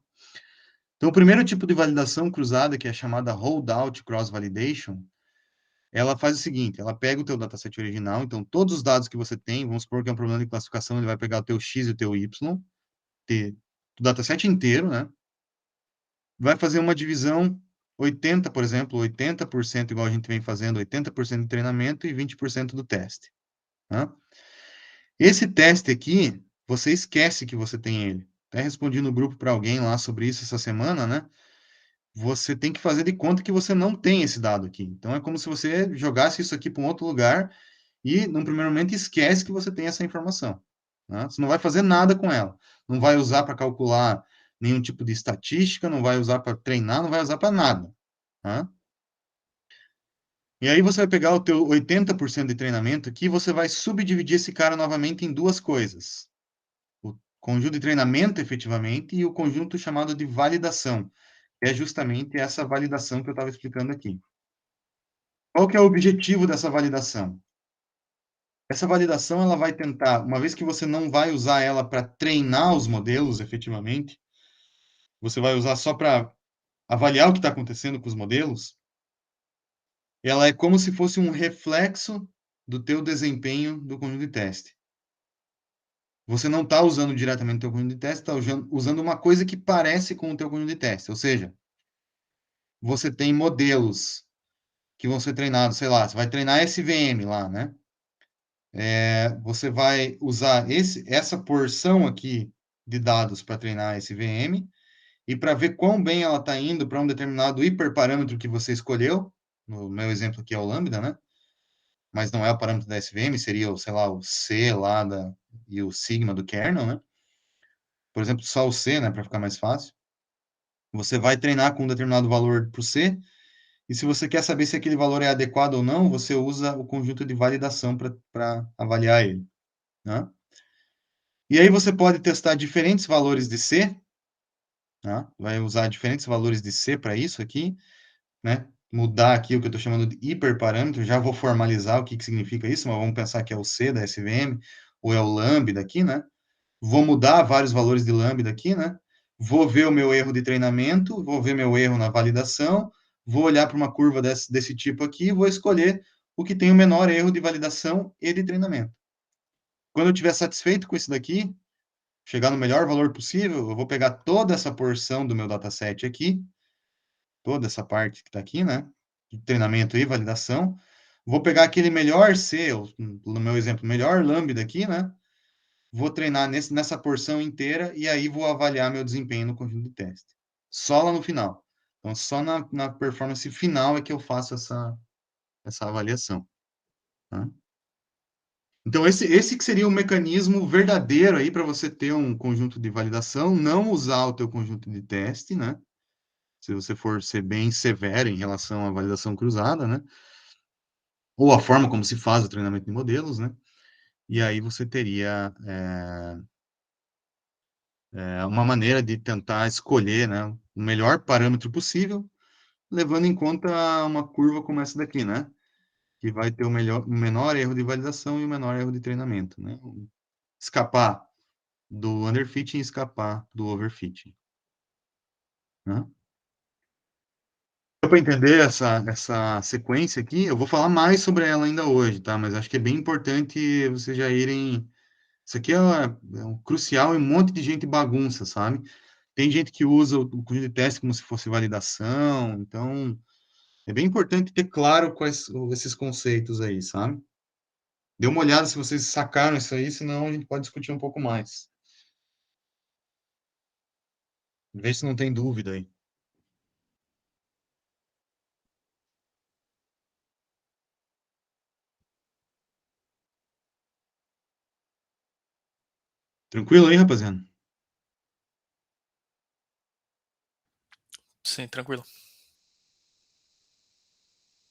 Então, o primeiro tipo de validação cruzada, que é chamada holdout cross validation, ela faz o seguinte, ela pega o teu dataset original, então todos os dados que você tem, vamos supor que é um problema de classificação, ele vai pegar o teu X e o teu Y, o dataset inteiro, né? Vai fazer uma divisão 80, por exemplo, 80% igual a gente vem fazendo, 80% de treinamento e 20% do teste. Tá? Esse teste aqui, você esquece que você tem ele. Até respondi no grupo para alguém lá sobre isso essa semana, né? Você tem que fazer de conta que você não tem esse dado aqui. Então, é como se você jogasse isso aqui para um outro lugar e, num primeiro momento, esquece que você tem essa informação. Né? Você não vai fazer nada com ela. Não vai usar para calcular nenhum tipo de estatística, não vai usar para treinar, não vai usar para nada. Tá? E aí você vai pegar o teu 80% de treinamento aqui, você vai subdividir esse cara novamente em duas coisas. O conjunto de treinamento, efetivamente, e o conjunto chamado de validação, que é justamente essa validação que eu estava explicando aqui. Qual que é o objetivo dessa validação? Essa validação ela vai tentar, uma vez que você não vai usar ela para treinar os modelos efetivamente, você vai usar só para avaliar o que está acontecendo com os modelos, ela é como se fosse um reflexo do teu desempenho do conjunto de teste. Você não está usando diretamente o teu conjunto de teste, está usando uma coisa que parece com o teu conjunto de teste. Ou seja, você tem modelos que vão ser treinados, sei lá, você vai treinar SVM lá, né? Você vai usar essa porção aqui de dados para treinar esse VM e para ver quão bem ela está indo para um determinado hiperparâmetro que você escolheu, no meu exemplo aqui é o lambda, né? Mas não é o parâmetro da SVM, seria, sei lá, o C lá e o sigma do kernel, né? Por exemplo, só o C, né, para ficar mais fácil. Você vai treinar com um determinado valor para o C, e se você quer saber se aquele valor é adequado ou não, você usa o conjunto de validação para avaliar ele, né? E aí você pode testar diferentes valores de C, né? Vai usar diferentes valores de C para isso aqui, né? Mudar aqui o que eu estou chamando de hiperparâmetro, já vou formalizar o que significa isso, mas vamos pensar que é o C da SVM, ou é o lambda aqui, né? Vou mudar vários valores de lambda aqui, né? Vou ver o meu erro de treinamento, vou ver meu erro na validação, vou olhar para uma curva desse tipo aqui e vou escolher o que tem o menor erro de validação e de treinamento. Quando eu estiver satisfeito com isso daqui, chegar no melhor valor possível, eu vou pegar toda essa porção do meu dataset aqui, toda essa parte que está aqui, né? De treinamento e validação. Vou pegar aquele melhor C, no meu exemplo, melhor lambda aqui, né? Vou treinar nessa porção inteira e aí vou avaliar meu desempenho no conjunto de teste. Só lá no final. Então, só na performance final é que eu faço essa avaliação. Tá? Então, esse que seria o mecanismo verdadeiro aí para você ter um conjunto de validação, não usar o teu conjunto de teste, né? Se você for ser bem severo em relação à validação cruzada, né? Ou a forma como se faz o treinamento de modelos, né? E aí você teria uma maneira de tentar escolher, né, o melhor parâmetro possível, levando em conta uma curva como essa daqui, né? Que vai ter o menor erro de validação e o menor erro de treinamento, né? Escapar do underfitting e escapar do overfitting, né? Deu para entender essa sequência aqui? Eu vou falar mais sobre ela ainda hoje, tá? Mas acho que é bem importante vocês já irem. Isso aqui é um crucial e um monte de gente bagunça, sabe? Tem gente que usa o conjunto de teste como se fosse validação, então é bem importante ter claro quais esses conceitos aí, sabe? Dê uma olhada se vocês sacaram isso aí, senão a gente pode discutir um pouco mais. Vê se não tem dúvida aí. Tranquilo aí, rapaziada?
Sim, tranquilo.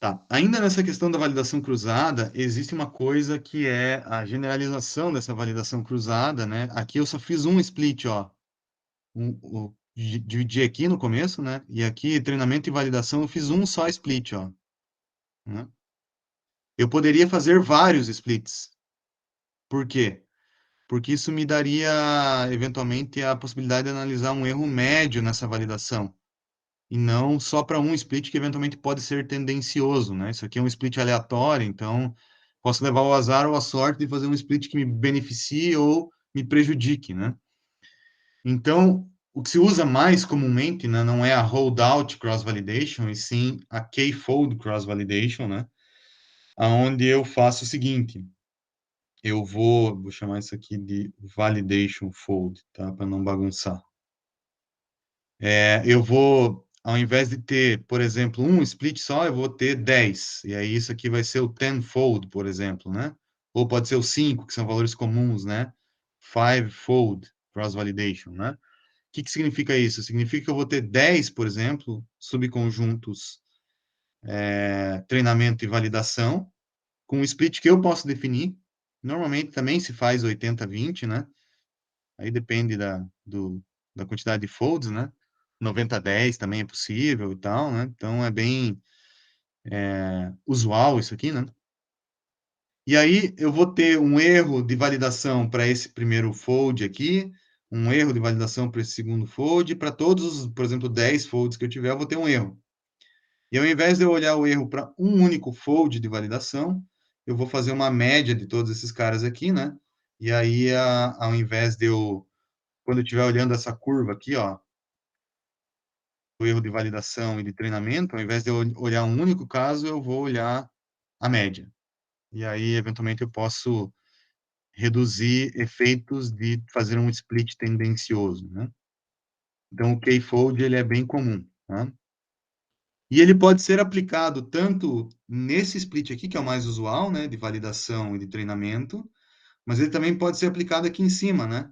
Tá. Ainda nessa questão da validação cruzada, existe uma coisa que é a generalização dessa validação cruzada, né? Aqui eu só fiz um split, ó. Dividi aqui no começo, né? E aqui, treinamento e validação, eu fiz um só split, ó. Né? Eu poderia fazer vários splits. Por quê? Porque isso me daria, eventualmente, a possibilidade de analisar um erro médio nessa validação. E não só para um split que eventualmente pode ser tendencioso, né? Isso aqui é um split aleatório, então posso levar o azar ou a sorte de fazer um split que me beneficie ou me prejudique, né? Então, o que se usa mais comumente, né, não é a holdout cross-validation, e sim a k-fold cross-validation, né? Onde eu faço o seguinte, vou chamar isso aqui de validation fold, tá? Para não bagunçar. Eu vou, ao invés de ter, por exemplo, um split só, eu vou ter 10. E aí isso aqui vai ser o tenfold, por exemplo, né? Ou pode ser o 5, que são valores comuns, né? Fivefold cross-validation, né? O que significa isso? Significa que eu vou ter 10, por exemplo, subconjuntos treinamento e validação, com um split que eu posso definir. Normalmente também se faz 80-20, né? Aí depende da quantidade de folds, né? 90-10 também é possível e tal, né? Então é bem usual isso aqui, né? E aí eu vou ter um erro de validação para esse primeiro fold aqui, um erro de validação para esse segundo fold, para todos os, por exemplo, 10 folds que eu tiver, eu vou ter um erro. E ao invés de eu olhar o erro para um único fold de validação, eu vou fazer uma média de todos esses caras aqui, né? E aí, ao invés de eu, quando eu estiver olhando essa curva aqui, ó, o erro de validação e de treinamento, ao invés de eu olhar um único caso, eu vou olhar a média. E aí, eventualmente, eu posso reduzir efeitos de fazer um split tendencioso, né? Então, o K-fold, ele é bem comum, tá? E ele pode ser aplicado tanto nesse split aqui, que é o mais usual, né, de validação e de treinamento, mas ele também pode ser aplicado aqui em cima, né?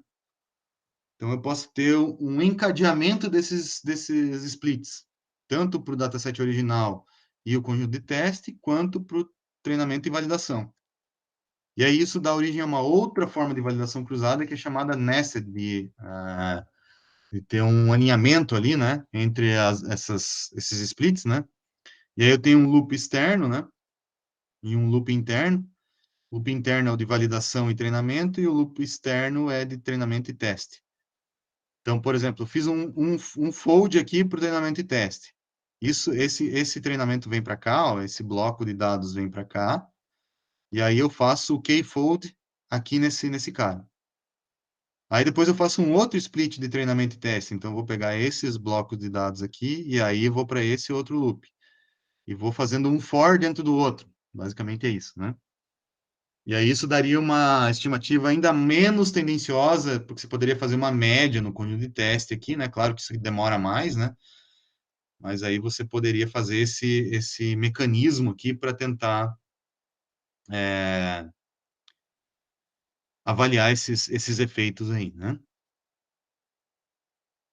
Então, eu posso ter um encadeamento desses splits, tanto para o dataset original e o conjunto de teste, quanto para o treinamento e validação. E aí isso dá origem a uma outra forma de validação cruzada, que é chamada nested, de ter um alinhamento ali, né, entre esses splits, né? E aí eu tenho um loop externo, né, e um loop interno. O loop interno é o de validação e treinamento, e o loop externo é de treinamento e teste. Então, por exemplo, eu fiz um fold aqui para o treinamento e teste. Esse treinamento vem para cá, ó, esse bloco de dados vem para cá, e aí eu faço o k-fold aqui nesse cara. Aí depois eu faço um outro split de treinamento e teste. Então, eu vou pegar esses blocos de dados aqui, e aí eu vou para esse outro loop. E vou fazendo um for dentro do outro. Basicamente é isso, né? E aí isso daria uma estimativa ainda menos tendenciosa, porque você poderia fazer uma média no conjunto de teste aqui, né? Claro que isso demora mais, né? Mas aí você poderia fazer esse mecanismo aqui para tentar avaliar esses efeitos aí, né?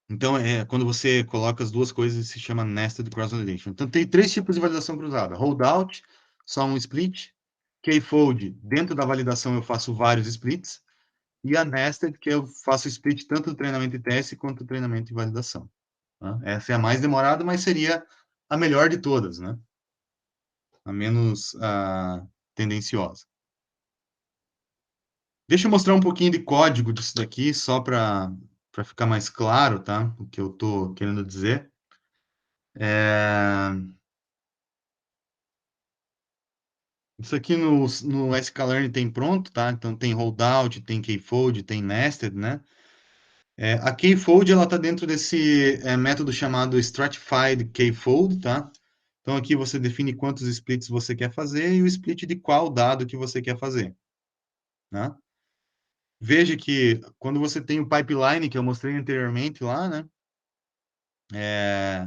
Então, quando você coloca as duas coisas, se chama nested cross-validation. Então, tem três tipos de validação cruzada. Holdout, só um split. K-fold, dentro da validação eu faço vários splits. E a nested, que eu faço split tanto do treinamento e teste quanto do treinamento e validação. Tá? Essa é a mais demorada, mas seria a melhor de todas, né? A menos tendenciosa. Deixa eu mostrar um pouquinho de código disso daqui, só para ficar mais claro, tá? O que eu estou querendo dizer. Isso aqui no sklearn tem pronto, tá? Então tem holdout, tem kfold, tem nested, né? A kfold ela está dentro desse método chamado stratified kfold, tá? Então aqui você define quantos splits você quer fazer e o split de qual dado que você quer fazer, né? Veja que quando você tem o pipeline que eu mostrei anteriormente lá, né?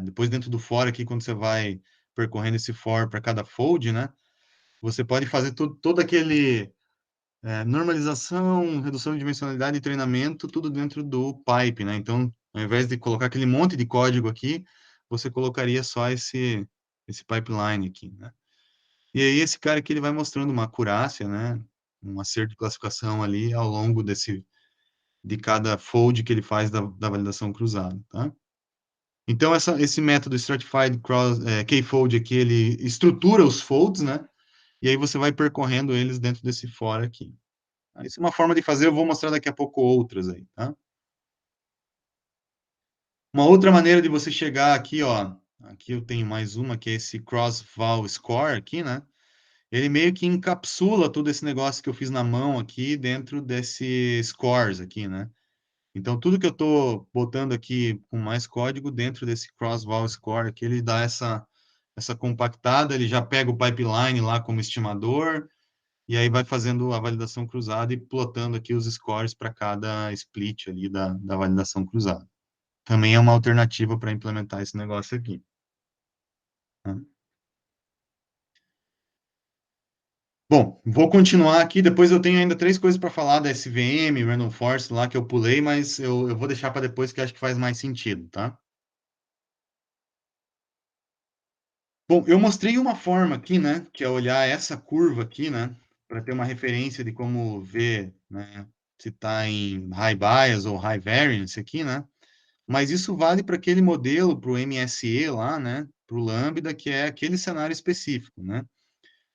Depois dentro do for aqui, quando você vai percorrendo esse for para cada fold, né? Você pode fazer todo aquele normalização, redução de dimensionalidade e treinamento, tudo dentro do pipe, né? Então, ao invés de colocar aquele monte de código aqui, você colocaria só esse pipeline aqui, né? E aí esse cara aqui, ele vai mostrando uma acurácia, né? Um acerto de classificação ali ao longo de cada fold que ele faz da validação cruzada, tá? Então, esse método Stratified K-Fold aqui, ele estrutura os folds, né? E aí você vai percorrendo eles dentro desse for aqui. Isso é uma forma de fazer, eu vou mostrar daqui a pouco outras aí, tá? Uma outra maneira de você chegar aqui, ó, aqui eu tenho mais uma, que é esse cross-val score aqui, né? Ele meio que encapsula todo esse negócio que eu fiz na mão aqui dentro desse scores aqui, né? Então, tudo que eu estou botando aqui com mais código dentro desse cross-val score aqui, ele dá essa compactada, ele já pega o pipeline lá como estimador, e aí vai fazendo a validação cruzada e plotando aqui os scores para cada split ali da validação cruzada. Também é uma alternativa para implementar esse negócio aqui. Tá? Bom, vou continuar aqui. Depois eu tenho ainda 3 coisas para falar da SVM, Random Forest lá que eu pulei, mas eu vou deixar para depois que acho que faz mais sentido, tá? Bom, eu mostrei uma forma aqui, né, que é olhar essa curva aqui, né, para ter uma referência de como ver, né, se está em high bias ou high variance aqui, né? Mas isso vale para aquele modelo, para o MSE lá, né, para o Lambda, que é aquele cenário específico, né?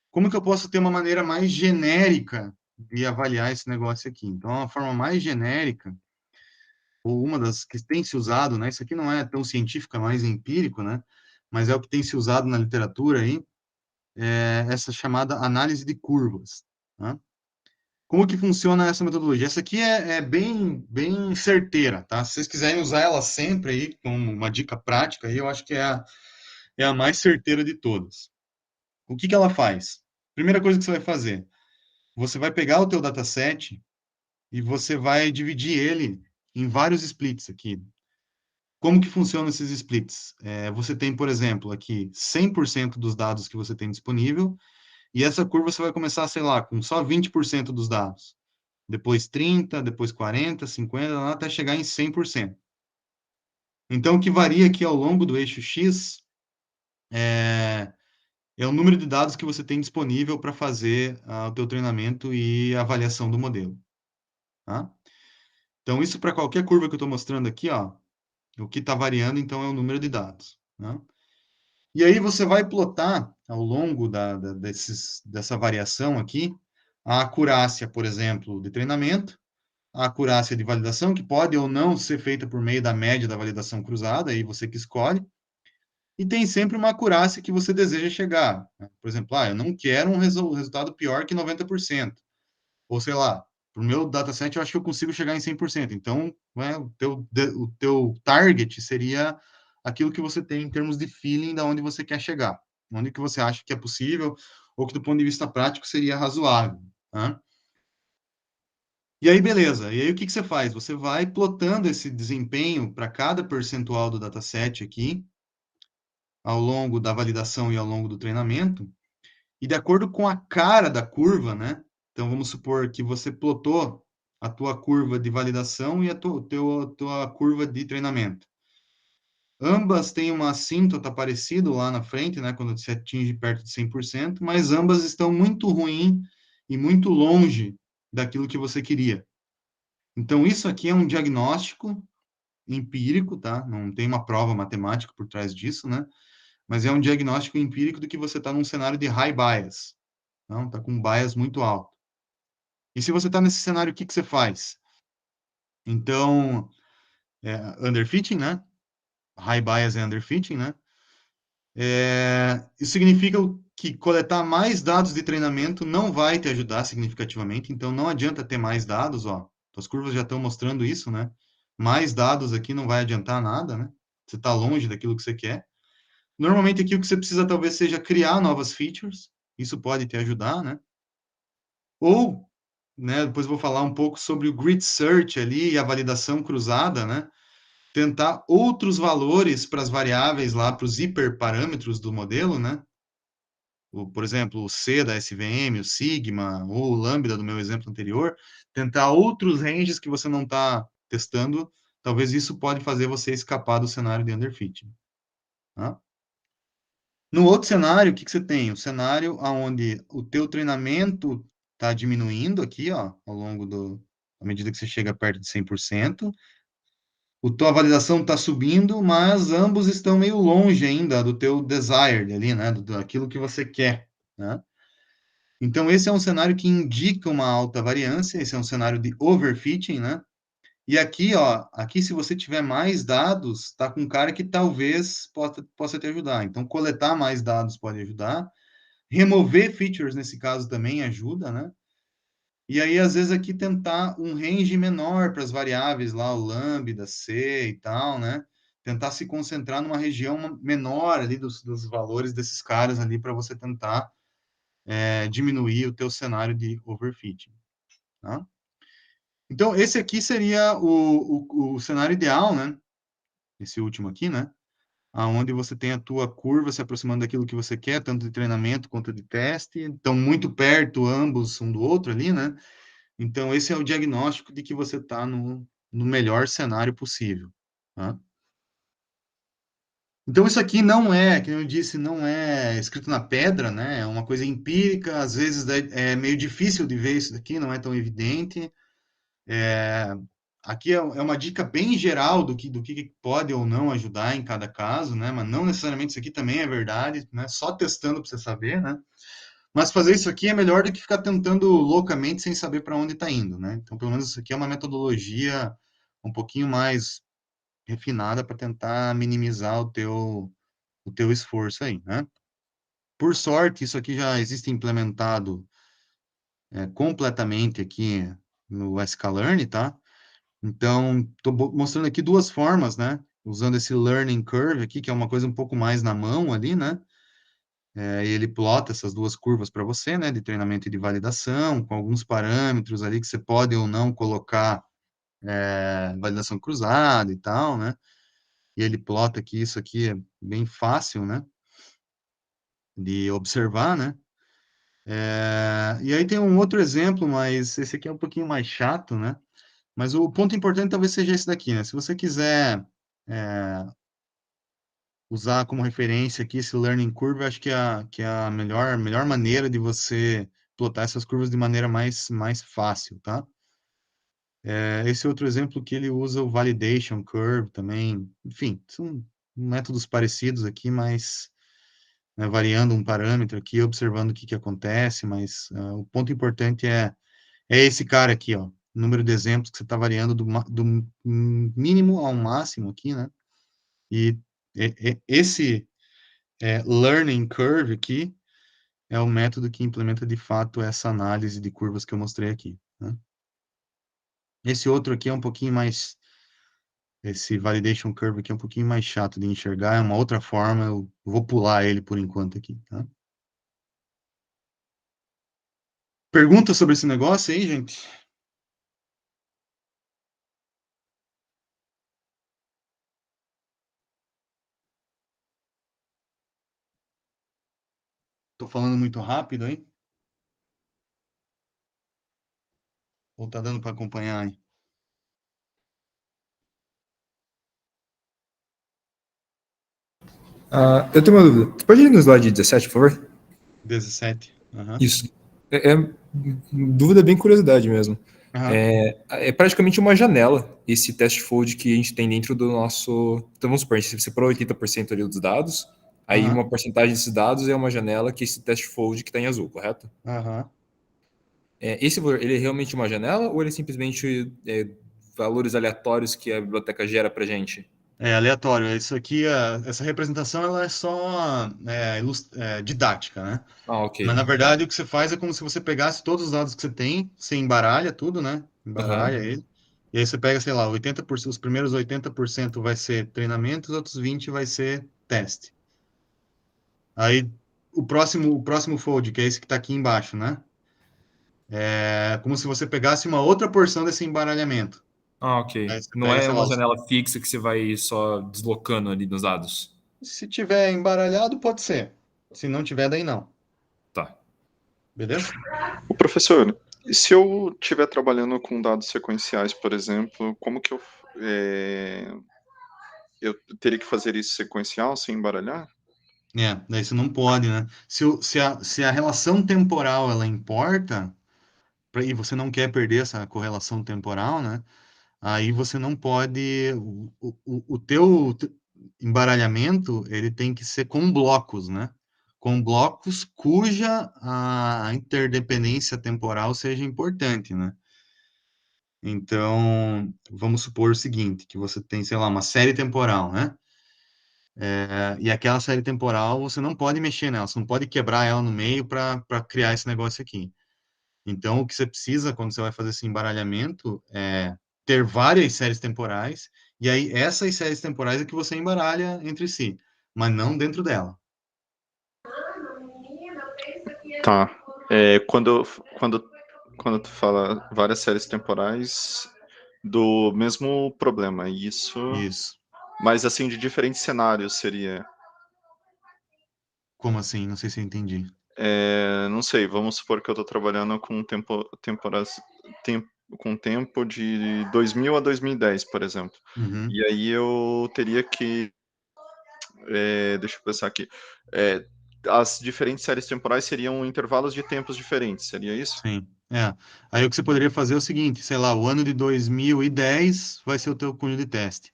Como que eu posso ter uma maneira mais genérica de avaliar esse negócio aqui? Então, a forma mais genérica, ou uma das que tem se usado, né? Isso aqui não é tão científico, é mais empírico, né? Mas é o que tem se usado na literatura aí, essa chamada análise de curvas. Tá? Como que funciona essa metodologia? Essa aqui é bem certeira, tá? Se vocês quiserem usar ela sempre aí, como uma dica prática, aí, eu acho que é a mais certeira de todas. O que que ela faz? Primeira coisa que você vai fazer, você vai pegar o teu dataset e você vai dividir ele em vários splits aqui. Como que funcionam esses splits? Você tem, por exemplo, aqui 100% dos dados que você tem disponível, e essa curva você vai começar, sei lá, com só 20% dos dados. Depois 30, depois 40, 50, até chegar em 100%. Então, o que varia aqui ao longo do eixo X é o número de dados que você tem disponível para fazer o teu treinamento e avaliação do modelo. Tá? Então, isso para qualquer curva que eu estou mostrando aqui, ó, o que está variando, então, é o número de dados. Né? E aí você vai plotar, ao longo dessa variação aqui, a acurácia, por exemplo, de treinamento, a acurácia de validação, que pode ou não ser feita por meio da média da validação cruzada, aí você que escolhe, e tem sempre uma acurácia que você deseja chegar. Né? Por exemplo, eu não quero um resultado pior que 90%. Ou sei lá, para o meu dataset eu acho que eu consigo chegar em 100%. Então, né, o teu target seria aquilo que você tem em termos de feeling da onde você quer chegar. Onde que você acha que é possível, ou que do ponto de vista prático seria razoável. Né? E aí, beleza. E aí, o que que você faz? Você vai plotando esse desempenho para cada percentual do dataset aqui, ao longo da validação e ao longo do treinamento, e de acordo com a cara da curva, né? Então, vamos supor que você plotou a tua curva de validação e a tua curva de treinamento. Ambas têm uma assíntota parecido lá na frente, né? Quando você atinge perto de 100%, mas ambas estão muito ruim e muito longe daquilo que você queria. Então, isso aqui é um diagnóstico empírico, tá? Não tem uma prova matemática por trás disso, né? Mas é um diagnóstico empírico do que você está num cenário de high bias. Não, está com um bias muito alto. E se você está nesse cenário, o que que você faz? Então, underfitting, né? High bias é underfitting, né? Isso significa que coletar mais dados de treinamento não vai te ajudar significativamente, então não adianta ter mais dados, ó. As curvas já estão mostrando isso, né? Mais dados aqui não vai adiantar nada, né? Você está longe daquilo que você quer. Normalmente aqui o que você precisa talvez seja criar novas features, isso pode te ajudar, né? Ou, né, depois eu vou falar um pouco sobre o grid search ali e a validação cruzada, né? Tentar outros valores para as variáveis lá, para os hiperparâmetros do modelo, né? Por exemplo, o C da SVM, o sigma, ou o lambda do meu exemplo anterior, tentar outros ranges que você não está testando, talvez isso pode fazer você escapar do cenário de underfitting. Tá? No outro cenário, o que você tem? O cenário onde o teu treinamento está diminuindo aqui, ó, ao longo à medida que você chega perto de 100%. A tua validação está subindo, mas ambos estão meio longe ainda do teu desired ali, né? Daquilo que você quer, né? Então, esse é um cenário que indica uma alta variância, esse é um cenário de overfitting, né? E aqui, ó, aqui se você tiver mais dados, tá com um cara que talvez possa te ajudar. Então, coletar mais dados pode ajudar. Remover features nesse caso também ajuda, né? E aí, às vezes, aqui tentar um range menor para as variáveis lá, o lambda, C e tal, né? Tentar se concentrar numa região menor ali dos valores desses caras ali para você tentar diminuir o teu cenário de overfitting, tá? Então, esse aqui seria o cenário ideal, né? Esse último aqui, né? Aonde você tem a tua curva se aproximando daquilo que você quer, tanto de treinamento quanto de teste, estão muito perto ambos um do outro ali, né? Então, esse é o diagnóstico de que você está no melhor cenário possível, tá? Então, isso aqui não é, como eu disse, não é escrito na pedra, né? É uma coisa empírica, às vezes é meio difícil de ver isso daqui, não é tão evidente. Aqui é uma dica bem geral do que pode ou não ajudar em cada caso, né? Mas não necessariamente isso aqui também é verdade, né? Só testando para você saber, né? Mas fazer isso aqui é melhor do que ficar tentando loucamente sem saber para onde está indo, né? Então, pelo menos isso aqui é uma metodologia um pouquinho mais refinada para tentar minimizar o teu esforço aí, né? Por sorte, isso aqui já existe implementado completamente aqui no sklearn, tá? Então, estou mostrando aqui duas formas, né? Usando esse learning curve aqui, que é uma coisa um pouco mais na mão ali, né? E ele plota essas duas curvas para você, né? De treinamento e de validação, com alguns parâmetros ali que você pode ou não colocar validação cruzada e tal, né? E ele plota que isso aqui é bem fácil, né? De observar, né? E aí tem um outro exemplo, mas esse aqui é um pouquinho mais chato, né? Mas o ponto importante talvez seja esse daqui, né? Se você quiser usar como referência aqui esse learning curve, acho que é a melhor maneira de você plotar essas curvas de maneira mais fácil, tá? Esse outro exemplo que ele usa o validation curve também, enfim, são métodos parecidos aqui, mas né, variando um parâmetro aqui, observando o que acontece, mas o ponto importante é esse cara aqui, ó, o número de exemplos que você está variando do mínimo ao máximo aqui, né? E esse learning curve aqui é o método que implementa de fato essa análise de curvas que eu mostrei aqui, né? Esse outro aqui é um pouquinho mais, esse validation curve aqui é um pouquinho mais chato de enxergar, é uma outra forma, eu vou pular ele por enquanto aqui, tá? Pergunta sobre esse negócio aí, gente? Tô falando muito rápido aí? Ou tá dando para acompanhar aí?
Eu tenho uma dúvida. Você pode ir no slide 17, por favor?
17. Aham.
Isso. É dúvida bem curiosidade mesmo.
Aham.
É praticamente uma janela esse test fold que a gente tem dentro do nosso. Então vamos supor, a gente separou 80% ali dos dados, aí
Aham.
uma porcentagem desses dados é uma janela que é esse test fold que está em azul, correto?
Aham.
Esse valor, ele é realmente uma janela ou ele é simplesmente valores aleatórios que a biblioteca gera para gente?
É aleatório. Isso aqui, essa representação, ela é só didática, né?
Ah, ok.
Mas, na verdade, o que você faz é como se você pegasse todos os dados que você tem, você embaralha tudo, né? Embaralha
Aham.
ele. E aí você pega, sei lá, 80%, os primeiros 80% vai ser treinamento, os outros 20% vai ser teste. Aí, o próximo fold, que é esse que está aqui embaixo, né? É como se você pegasse uma outra porção desse embaralhamento.
Ah,
Aí
ok.
você
Não
pega,
é
sei lá,
uma janela fixa que você vai só deslocando ali nos dados.
se tiver embaralhado, pode ser. Se não tiver, daí não.
Tá.
Beleza?
O professor, e se eu estiver trabalhando com dados sequenciais, por exemplo, como que eu teria que fazer isso sequencial, sem embaralhar?
Daí você não pode, né? Se a relação temporal ela importa, e você não quer perder essa correlação temporal, né? Aí você não pode. O teu embaralhamento ele tem que ser com blocos, né? Com blocos cuja a interdependência temporal seja importante, né? Então, vamos supor o seguinte, que você tem, sei lá, uma série temporal, né? E aquela série temporal você não pode mexer nela, você não pode quebrar ela no meio para criar esse negócio aqui. Então, o que você precisa quando você vai fazer esse embaralhamento é ter várias séries temporais, e aí essas séries temporais é que você embaralha entre si, mas não dentro dela.
Tá. Quando tu fala várias séries temporais do mesmo problema, isso.
Isso.
Mas assim, de diferentes cenários seria.
Como assim? Não sei se eu entendi.
Não sei, vamos supor que eu estou trabalhando com com tempo de 2000 a 2010, por exemplo.
Uhum.
E aí eu teria que. Deixa eu pensar aqui. As diferentes séries temporais seriam intervalos de tempos diferentes, seria isso?
Sim. Aí o que você poderia fazer é o seguinte, sei lá, o ano de 2010 vai ser o teu cunho de teste.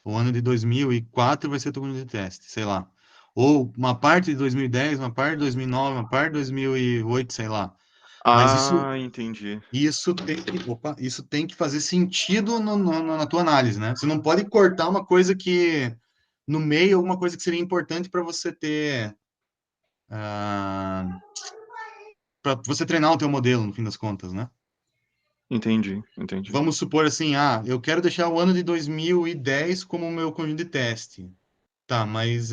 O ano de 2004 vai ser o teu cunho de teste, sei lá. Ou uma parte de 2010, uma parte de 2009, uma parte de 2008, sei lá. Mas
Ah, entendi.
isso tem que fazer sentido na tua análise, né? Você não pode cortar uma coisa que, no meio, alguma coisa que seria importante para você ter, para você treinar o teu modelo, no fim das contas, né?
Entendi.
Vamos supor assim, eu quero deixar o ano de 2010 como o meu conjunto de teste. Tá, mas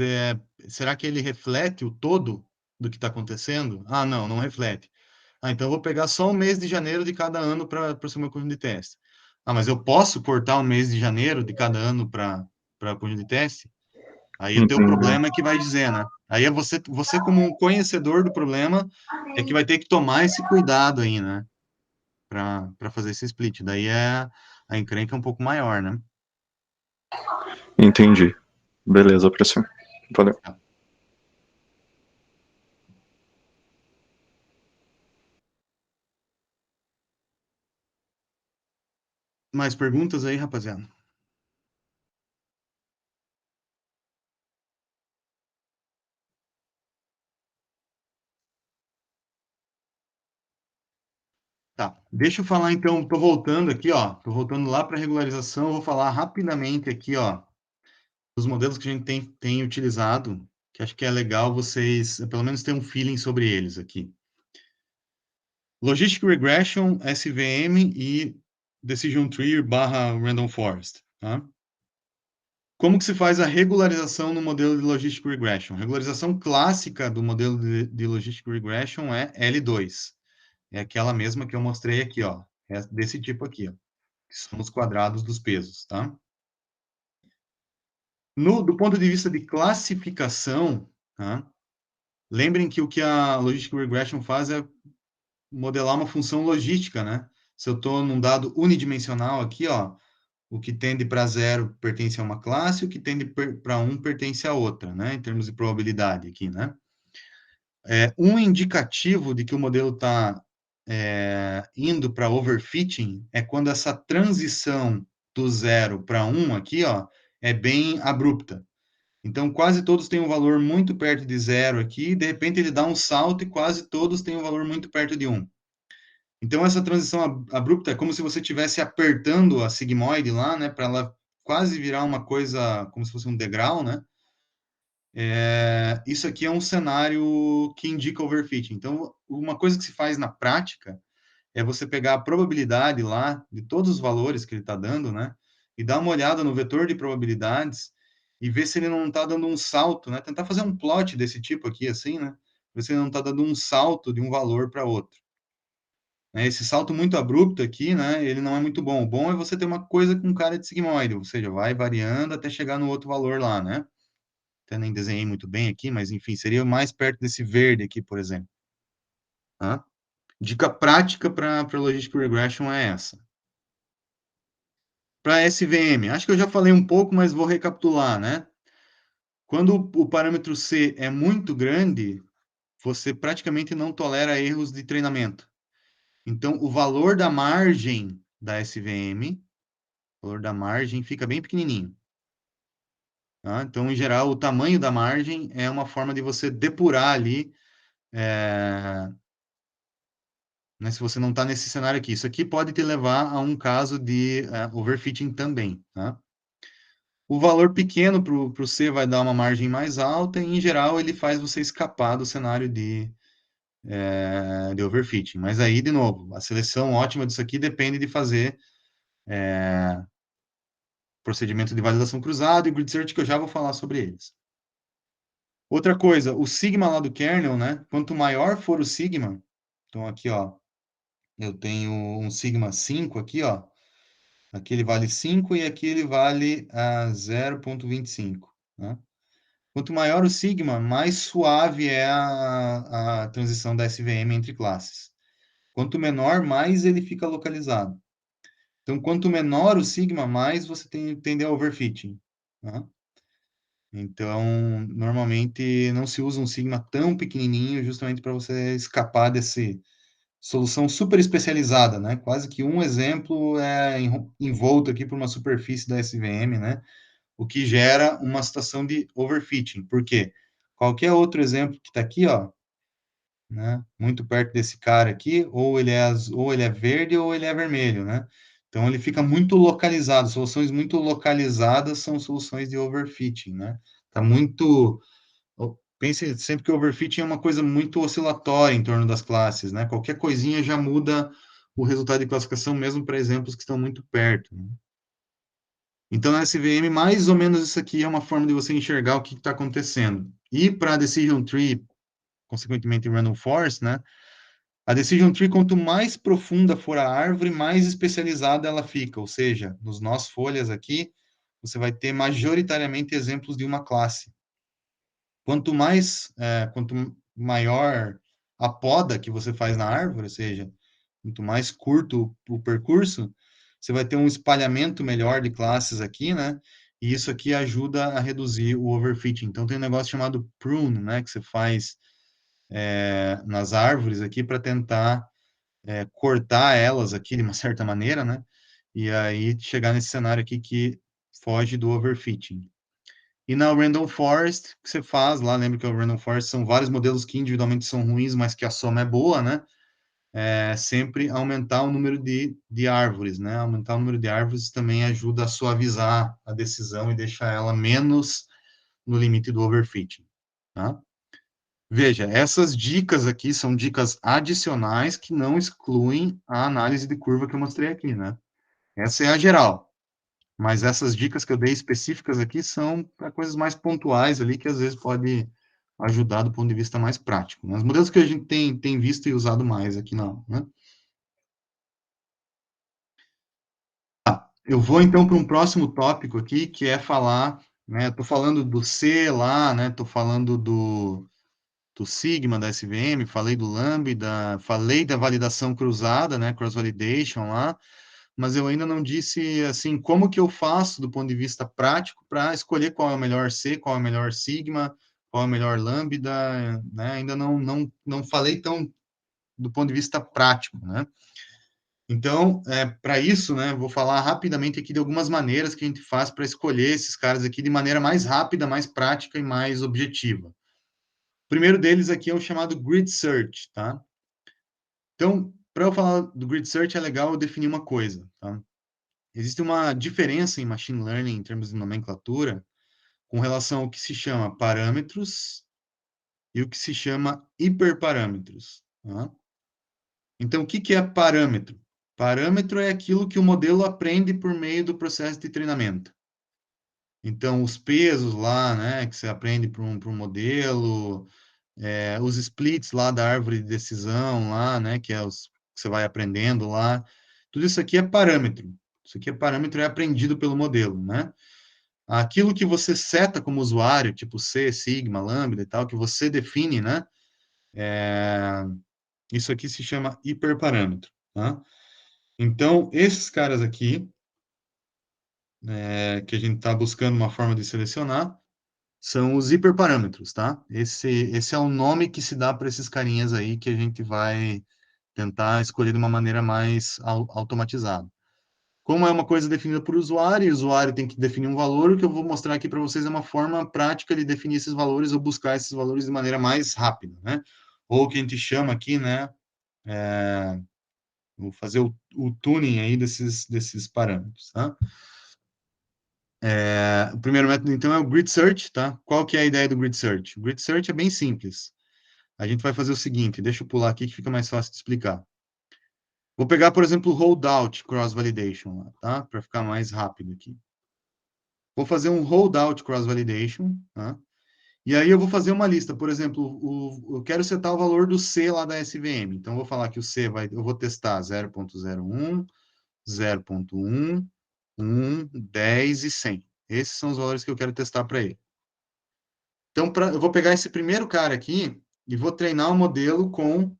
será que ele reflete o todo do que está acontecendo? Não, não reflete. Então eu vou pegar só o mês de janeiro de cada ano para ser meu conjunto de teste. Mas eu posso cortar o mês de janeiro de cada ano para conjunto de teste? Aí o teu
Entendi.
problema é que vai dizer, né? Aí é você como um conhecedor do problema é que vai ter que tomar esse cuidado aí, né? Para fazer esse split. Daí a encrenca é um pouco maior, né?
Entendi. Beleza, professor. Valeu.
Mais perguntas aí, rapaziada? Tá, deixa eu falar então, tô voltando aqui, ó, tô voltando lá para regularização, eu vou falar rapidamente aqui, ó, dos modelos que a gente tem utilizado, que acho que é legal vocês, pelo menos, ter um feeling sobre eles aqui. Logistic Regression, SVM e Decision Tree barra Random Forest, tá? Como que se faz a regularização no modelo de Logistic Regression? A regularização clássica do modelo de Logistic Regression é L2. É aquela mesma que eu mostrei aqui, ó. É desse tipo aqui, ó. Que são os quadrados dos pesos, tá? Do ponto de vista de classificação, tá? Lembrem que o que a Logistic Regression faz é modelar uma função logística, né? Se eu estou num dado unidimensional aqui, ó, o que tende para zero pertence a uma classe, o que tende para um pertence a outra, né? Em termos de probabilidade aqui, né? Um indicativo de que o modelo está indo para overfitting é quando essa transição do zero para um aqui, ó, é bem abrupta. Então, quase todos têm um valor muito perto de zero aqui, de repente ele dá um salto e quase todos têm um valor muito perto de um. Então, essa transição abrupta é como se você estivesse apertando a sigmoide lá, né, para ela quase virar uma coisa como se fosse um degrau, né? Isso aqui é um cenário que indica overfitting. Então, uma coisa que se faz na prática é você pegar a probabilidade lá de todos os valores que ele está dando, né? E dar uma olhada no vetor de probabilidades e ver se ele não está dando um salto, né? Tentar fazer um plot desse tipo aqui, assim, né? Ver se ele não está dando um salto de um valor para outro. Esse salto muito abrupto aqui, né? Ele não é muito bom. O bom é você ter uma coisa com cara de sigmoide, ou seja, vai variando até chegar no outro valor lá, né? Até nem desenhei muito bem aqui, mas enfim, seria mais perto desse verde aqui, por exemplo. Tá? Dica prática para Logistic Regression é essa. Para SVM, acho que eu já falei um pouco, mas vou recapitular, né? Quando o parâmetro C é muito grande, você praticamente não tolera erros de treinamento. Então, o valor da margem da SVM, o valor da margem fica bem pequenininho. Tá? Então, em geral, o tamanho da margem é uma forma de você depurar ali, né, se você não está nesse cenário aqui. Isso aqui pode te levar a um caso de overfitting também. Tá? O valor pequeno para o C vai dar uma margem mais alta e, em geral, ele faz você escapar do cenário de overfitting. Mas aí, de novo, a seleção ótima disso aqui depende de fazer procedimento de validação cruzado e grid search, que eu já vou falar sobre eles. Outra coisa, o sigma lá do kernel, né? Quanto maior for o sigma, então aqui, ó, eu tenho um sigma 5 aqui, ó. Aqui ele vale 5 e aqui ele vale 0,25, né? Quanto maior o sigma, mais suave é a transição da SVM entre classes. Quanto menor, mais ele fica localizado. Então, quanto menor o sigma, mais você tende a overfitting, né? Então, normalmente não se usa um sigma tão pequenininho justamente para você escapar desse solução super especializada, né? Quase que um exemplo é envolto aqui por uma superfície da SVM, né? O que gera uma situação de overfitting. Por quê? Qualquer outro exemplo que está aqui, ó, né? Muito perto desse cara aqui, ou ele é ou ele é verde ou ele é vermelho, né? Então ele fica muito localizado. Soluções muito localizadas são soluções de overfitting, né? Tá muito pense sempre que o overfitting é uma coisa muito oscilatória em torno das classes, né? Qualquer coisinha já muda o resultado de classificação, mesmo para exemplos que estão muito perto, né? Então, na SVM, mais ou menos isso aqui é uma forma de você enxergar o que está acontecendo. E para a Decision Tree, consequentemente Random Forest, né? A Decision Tree, quanto mais profunda for a árvore, mais especializada ela fica. Ou seja, nos nós folhas aqui, você vai ter majoritariamente exemplos de uma classe. Quanto maior a poda que você faz na árvore, ou seja, quanto mais curto o percurso, você vai ter um espalhamento melhor de classes aqui, né? E isso aqui ajuda a reduzir o overfitting. Então tem um negócio chamado prune, né? Que você faz nas árvores aqui para tentar cortar elas aqui de uma certa maneira, né? E aí chegar nesse cenário aqui que foge do overfitting. E na Random Forest, que você faz lá, lembra que o Random Forest são vários modelos que individualmente são ruins, mas que a soma é boa, né? É sempre aumentar o número de árvores, né? Aumentar o número de árvores também ajuda a suavizar a decisão e deixar ela menos no limite do overfitting, tá? Veja, essas dicas aqui são dicas adicionais que não excluem a análise de curva que eu mostrei aqui, né? Essa é a geral. Mas essas dicas que eu dei específicas aqui são para coisas mais pontuais ali, que às vezes pode ajudar do ponto de vista mais prático, né? Os modelos que a gente tem visto e usado mais aqui não, né? Eu vou então para um próximo tópico aqui, que é falar, né? Estou falando do C lá, né? Estou falando do Sigma, da SVM, falei do Lambda, falei da validação cruzada, né? Cross-validation lá, mas eu ainda não disse assim como que eu faço do ponto de vista prático para escolher qual é o melhor C, qual é o melhor sigma, qual é o melhor lambda, né? Ainda não falei tão do ponto de vista prático, né? Então, para isso, né, vou falar rapidamente aqui de algumas maneiras que a gente faz para escolher esses caras aqui de maneira mais rápida, mais prática e mais objetiva. O primeiro deles aqui é o chamado grid search, tá? Então, para eu falar do grid search é legal eu definir uma coisa, tá? Existe uma diferença em machine learning em termos de nomenclatura com relação ao que se chama parâmetros e o que se chama hiperparâmetros. Tá? Então, o que é parâmetro? Parâmetro é aquilo que o modelo aprende por meio do processo de treinamento. Então, os pesos lá, né, que você aprende para um modelo, os splits lá da árvore de decisão lá, né, que é os que você vai aprendendo lá, tudo isso aqui é parâmetro. Isso aqui é parâmetro, é aprendido pelo modelo, né? Aquilo que você seta como usuário, tipo C, sigma, lambda e tal, que você define, né? Isso aqui se chama hiperparâmetro, tá? Então, esses caras aqui, que a gente está buscando uma forma de selecionar, são os hiperparâmetros, tá? Esse é o nome que se dá para esses carinhas aí que a gente vai tentar escolher de uma maneira mais automatizada. Como é uma coisa definida por usuário, e o usuário tem que definir um valor, o que eu vou mostrar aqui para vocês é uma forma prática de definir esses valores ou buscar esses valores de maneira mais rápida, né? Ou o que a gente chama aqui, né? Vou fazer o tuning aí desses parâmetros, tá? O primeiro método, então, é o grid search, tá? Qual que é a ideia do grid search? O grid search é bem simples. A gente vai fazer o seguinte, deixa eu pular aqui que fica mais fácil de explicar. Vou pegar, por exemplo, o holdout cross-validation, tá? Para ficar mais rápido aqui. Vou fazer um holdout cross-validation, tá? E aí eu vou fazer uma lista, por exemplo, eu quero setar o valor do C lá da SVM. Então, eu vou falar que o C eu vou testar 0.01, 0.1, 1, 10 e 100. Esses são os valores que eu quero testar para ele. Então, eu vou pegar esse primeiro cara aqui e vou treinar o modelo com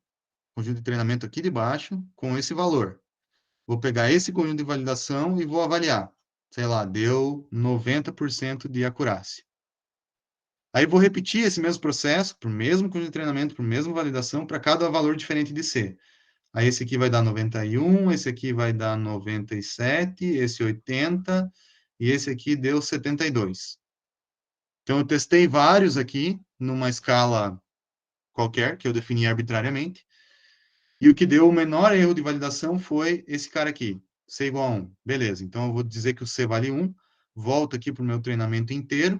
conjunto de treinamento aqui de baixo, com esse valor. Vou pegar esse conjunto de validação e vou avaliar. Sei lá, deu 90% de acurácia. Aí vou repetir esse mesmo processo, para o mesmo conjunto de treinamento, para a mesma validação, para cada valor diferente de C. Aí esse aqui vai dar 91, esse aqui vai dar 97, esse 80, e esse aqui deu 72. Então, eu testei vários aqui, numa escala qualquer, que eu defini arbitrariamente, e o que deu o menor erro de validação foi esse cara aqui, C igual a 1. Beleza, então eu vou dizer que o C vale 1, volto aqui para o meu treinamento inteiro,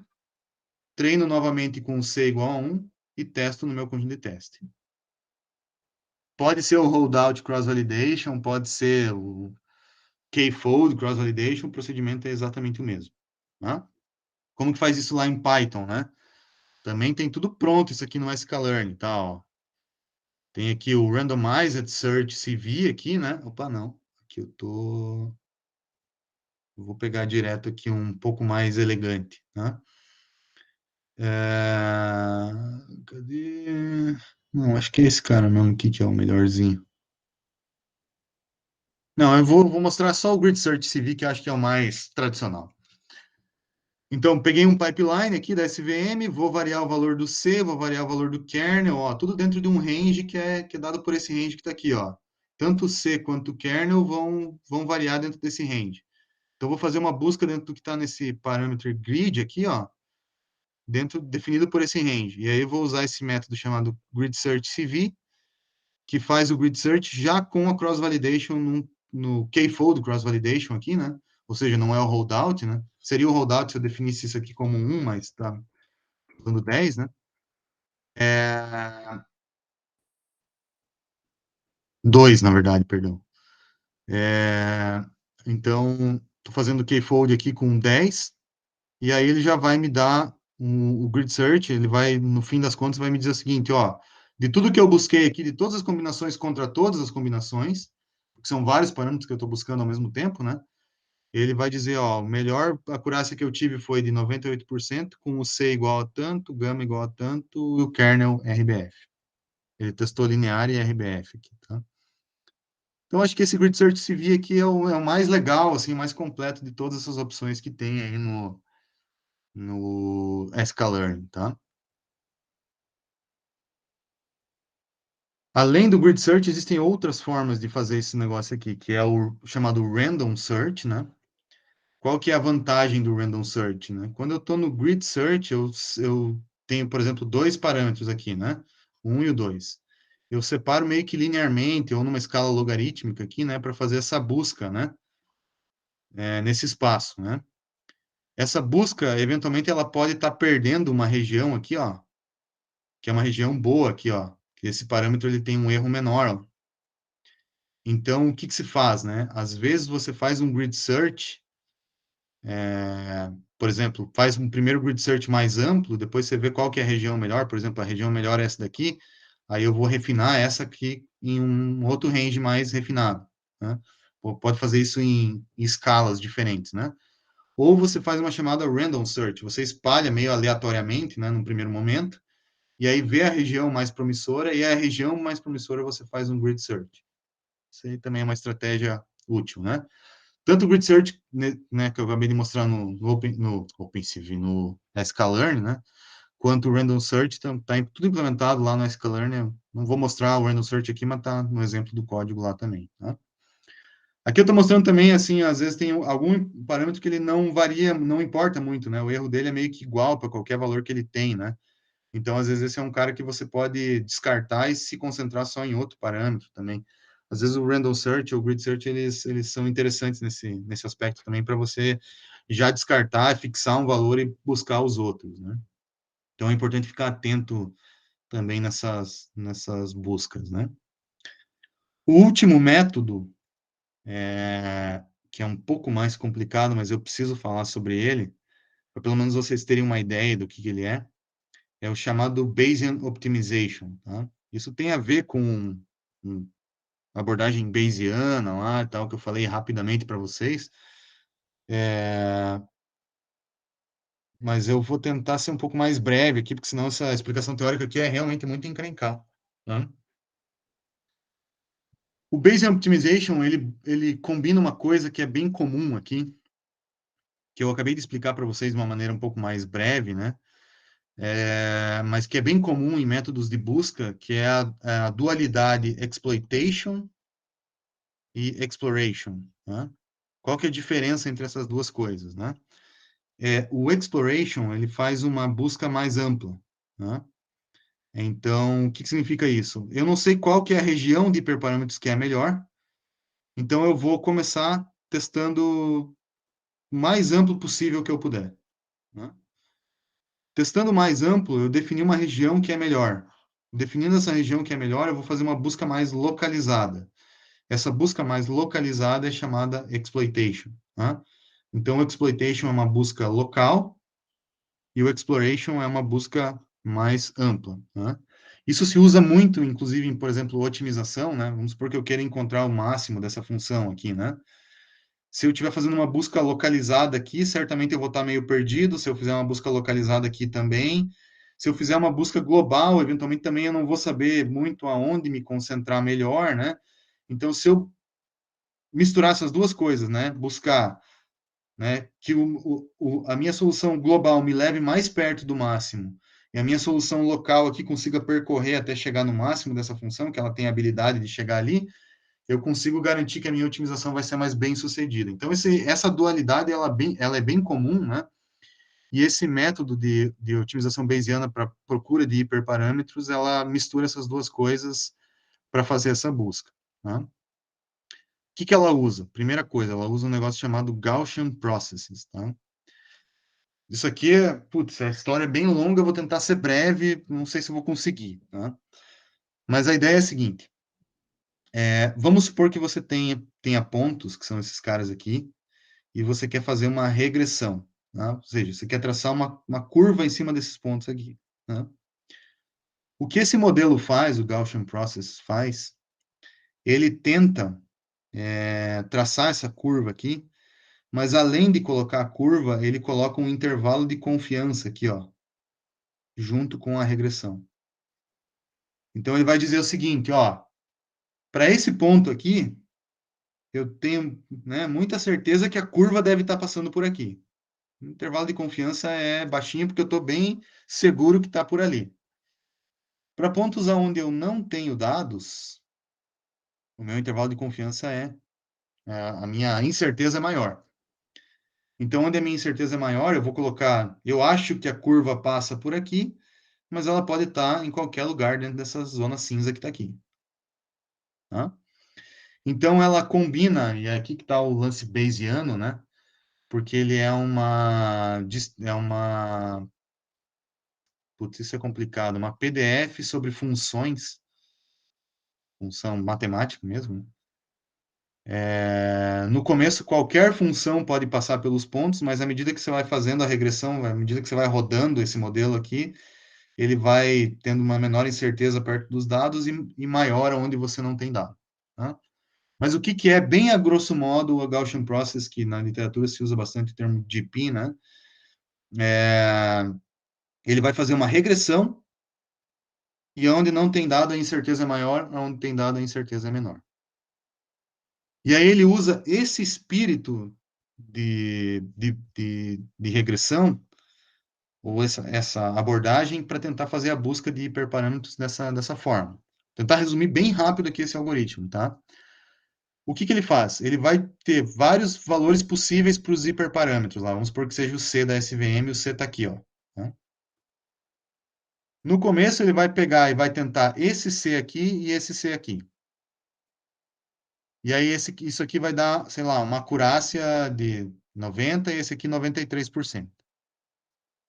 treino novamente com o C igual a 1 e testo no meu conjunto de teste. Pode ser o holdout cross-validation, pode ser o k-fold cross-validation, o procedimento é exatamente o mesmo. Tá? Como que faz isso lá em Python, né? Também tem tudo pronto isso aqui no sklearn, tá? Ó. Tem aqui o randomized search CV aqui, né? Opa, não. Aqui eu vou pegar direto aqui um pouco mais elegante, né? Cadê? Não, acho que é esse cara mesmo aqui que é o melhorzinho. Não, eu vou mostrar só o Grid Search CV, que eu acho que é o mais tradicional. Então, peguei um pipeline aqui da SVM, vou variar o valor do C, vou variar o valor do kernel, ó, tudo dentro de um range que é dado por esse range que está aqui, ó. Tanto o C quanto o kernel vão variar dentro desse range. Então, vou fazer uma busca dentro do que está nesse parâmetro grid aqui, ó, definido por esse range. E aí, eu vou usar esse método chamado Grid Search CV, que faz o grid search já com a cross-validation no k-fold cross-validation aqui, né? Ou seja, não é o holdout, né? Seria o holdout se eu definisse isso aqui como 1, mas está usando 10, né? 2, na verdade, perdão. Então, estou fazendo o k-fold aqui com 10, e aí ele já vai me dar o grid search, ele vai, no fim das contas, vai me dizer o seguinte, ó, de tudo que eu busquei aqui, de todas as combinações contra todas as combinações, que são vários parâmetros que eu estou buscando ao mesmo tempo, né? Ele vai dizer, ó, a melhor acurácia que eu tive foi de 98%, com o C igual a tanto, gama igual a tanto, e o kernel RBF. Ele testou linear e RBF aqui, tá? Então, acho que esse Grid Search CV aqui é o mais legal, assim, mais completo de todas essas opções que tem aí no sklearn, tá? Além do Grid Search, existem outras formas de fazer esse negócio aqui, que é o chamado Random Search, né? Qual que é a vantagem do Random Search, né? Quando eu estou no Grid Search, eu tenho, por exemplo, dois parâmetros aqui, né? O 1 e o 2. Eu separo meio que linearmente ou numa escala logarítmica aqui, né? Para fazer essa busca, né? Nesse espaço, né? Essa busca, eventualmente, ela pode estar perdendo uma região aqui, ó, que é uma região boa aqui, ó, que esse parâmetro ele tem um erro menor, ó. Então, o que que se faz, né? Às vezes você faz um grid search, por exemplo, faz um primeiro grid search mais amplo, depois você vê qual que é a região melhor, por exemplo, a região melhor é essa daqui, aí eu vou refinar essa aqui em um outro range mais refinado, né? Pode fazer isso em escalas diferentes, né? Ou você faz uma chamada random search, você espalha meio aleatoriamente, né, no primeiro momento, e aí vê a região mais promissora, e a região mais promissora você faz um grid search. Isso aí também é uma estratégia útil, né? Tanto o grid search, né, que eu acabei de mostrar no OpenCV, no a sklearn, né? Quanto o random search, está tudo implementado lá no sklearn. Eu não vou mostrar o random search aqui, mas está no exemplo do código lá também, tá? Aqui eu estou mostrando também, assim, às vezes tem algum parâmetro que ele não varia, não importa muito, né? O erro dele é meio que igual para qualquer valor que ele tem, né? Então, às vezes, esse é um cara que você pode descartar e se concentrar só em outro parâmetro também. Às vezes, o random search ou grid search, eles são interessantes nesse aspecto também, para você já descartar, fixar um valor e buscar os outros, né? Então, é importante ficar atento também nessas buscas, né? O último método, que é um pouco mais complicado, mas eu preciso falar sobre ele, para pelo menos vocês terem uma ideia do que ele é o chamado Bayesian Optimization, tá? Isso tem a ver com a abordagem bayesiana lá, tal, que eu falei rapidamente para vocês, mas eu vou tentar ser um pouco mais breve aqui, porque senão essa explicação teórica aqui é realmente muito encrencar, tá? O Bayesian Optimization, ele combina uma coisa que é bem comum aqui, que eu acabei de explicar para vocês de uma maneira um pouco mais breve, né? Mas que é bem comum em métodos de busca, que é a dualidade exploitation e exploration, né? Qual que é a diferença entre essas duas coisas, né? O exploration, ele faz uma busca mais ampla, né? Então, o que significa isso? Eu não sei qual que é a região de hiperparâmetros que é a melhor, então eu vou começar testando o mais amplo possível que eu puder, né? Testando mais amplo, eu defini uma região que é melhor. Definindo essa região que é melhor, eu vou fazer uma busca mais localizada. Essa busca mais localizada é chamada exploitation, tá? Então, o exploitation é uma busca local e o exploration é uma busca mais ampla, tá? Isso se usa muito, inclusive, em, por exemplo, otimização, né? Vamos supor que eu queira encontrar o máximo dessa função aqui, né? Se eu estiver fazendo uma busca localizada aqui, certamente eu vou estar meio perdido. Se eu fizer uma busca localizada aqui também. Se eu fizer uma busca global, eventualmente também eu não vou saber muito aonde me concentrar melhor, né? Então, se eu misturar essas duas coisas, né? Buscar, né, que a minha solução global me leve mais perto do máximo e a minha solução local aqui consiga percorrer até chegar no máximo dessa função, que ela tem a habilidade de chegar ali, eu consigo garantir que a minha otimização vai ser mais bem sucedida. Então, essa dualidade ela é bem comum, né? E esse método de otimização bayesiana para procura de hiperparâmetros, ela mistura essas duas coisas para fazer essa busca, né? O que ela usa? Primeira coisa, ela usa um negócio chamado Gaussian Processes, tá? Isso aqui putz, a história é bem longa, eu vou tentar ser breve, não sei se eu vou conseguir, tá? Mas a ideia é a seguinte, vamos supor que você tenha pontos, que são esses caras aqui, e você quer fazer uma regressão, tá? Ou seja, você quer traçar uma curva em cima desses pontos aqui, tá? O que esse modelo faz, o Gaussian Process faz, ele tenta traçar essa curva aqui, mas além de colocar a curva, ele coloca um intervalo de confiança aqui, ó, junto com a regressão. Então ele vai dizer o seguinte, ó, para esse ponto aqui, eu tenho, né, muita certeza que a curva deve estar passando por aqui. O intervalo de confiança é baixinho porque eu estou bem seguro que está por ali. Para pontos onde eu não tenho dados, o meu intervalo de confiança a minha incerteza é maior. Então, onde a minha incerteza é maior, eu vou colocar, eu acho que a curva passa por aqui, mas ela pode estar em qualquer lugar dentro dessa zona cinza que está aqui. Tá? Então, ela combina, e é aqui que está o lance bayesiano, né? Porque ele putz, isso é complicado, uma PDF sobre funções, função matemática mesmo, né? No começo, qualquer função pode passar pelos pontos, mas à medida que você vai fazendo a regressão, à medida que você vai rodando esse modelo aqui, ele vai tendo uma menor incerteza perto dos dados e maior onde você não tem dado. Tá? Mas o que é, bem a grosso modo, o Gaussian Process, que na literatura se usa bastante o termo GP, né? Ele vai fazer uma regressão e onde não tem dado a incerteza é maior, onde tem dado a incerteza é menor. E aí ele usa esse espírito de regressão ou essa abordagem para tentar fazer a busca de hiperparâmetros dessa forma. Tentar resumir bem rápido aqui esse algoritmo, tá? O que ele faz? Ele vai ter vários valores possíveis para os hiperparâmetros lá. Vamos supor que seja o C da SVM e o C está aqui, ó. Tá? No começo, ele vai pegar e vai tentar esse C aqui e esse C aqui. E aí, isso aqui vai dar, sei lá, uma acurácia de 90% e esse aqui 93%.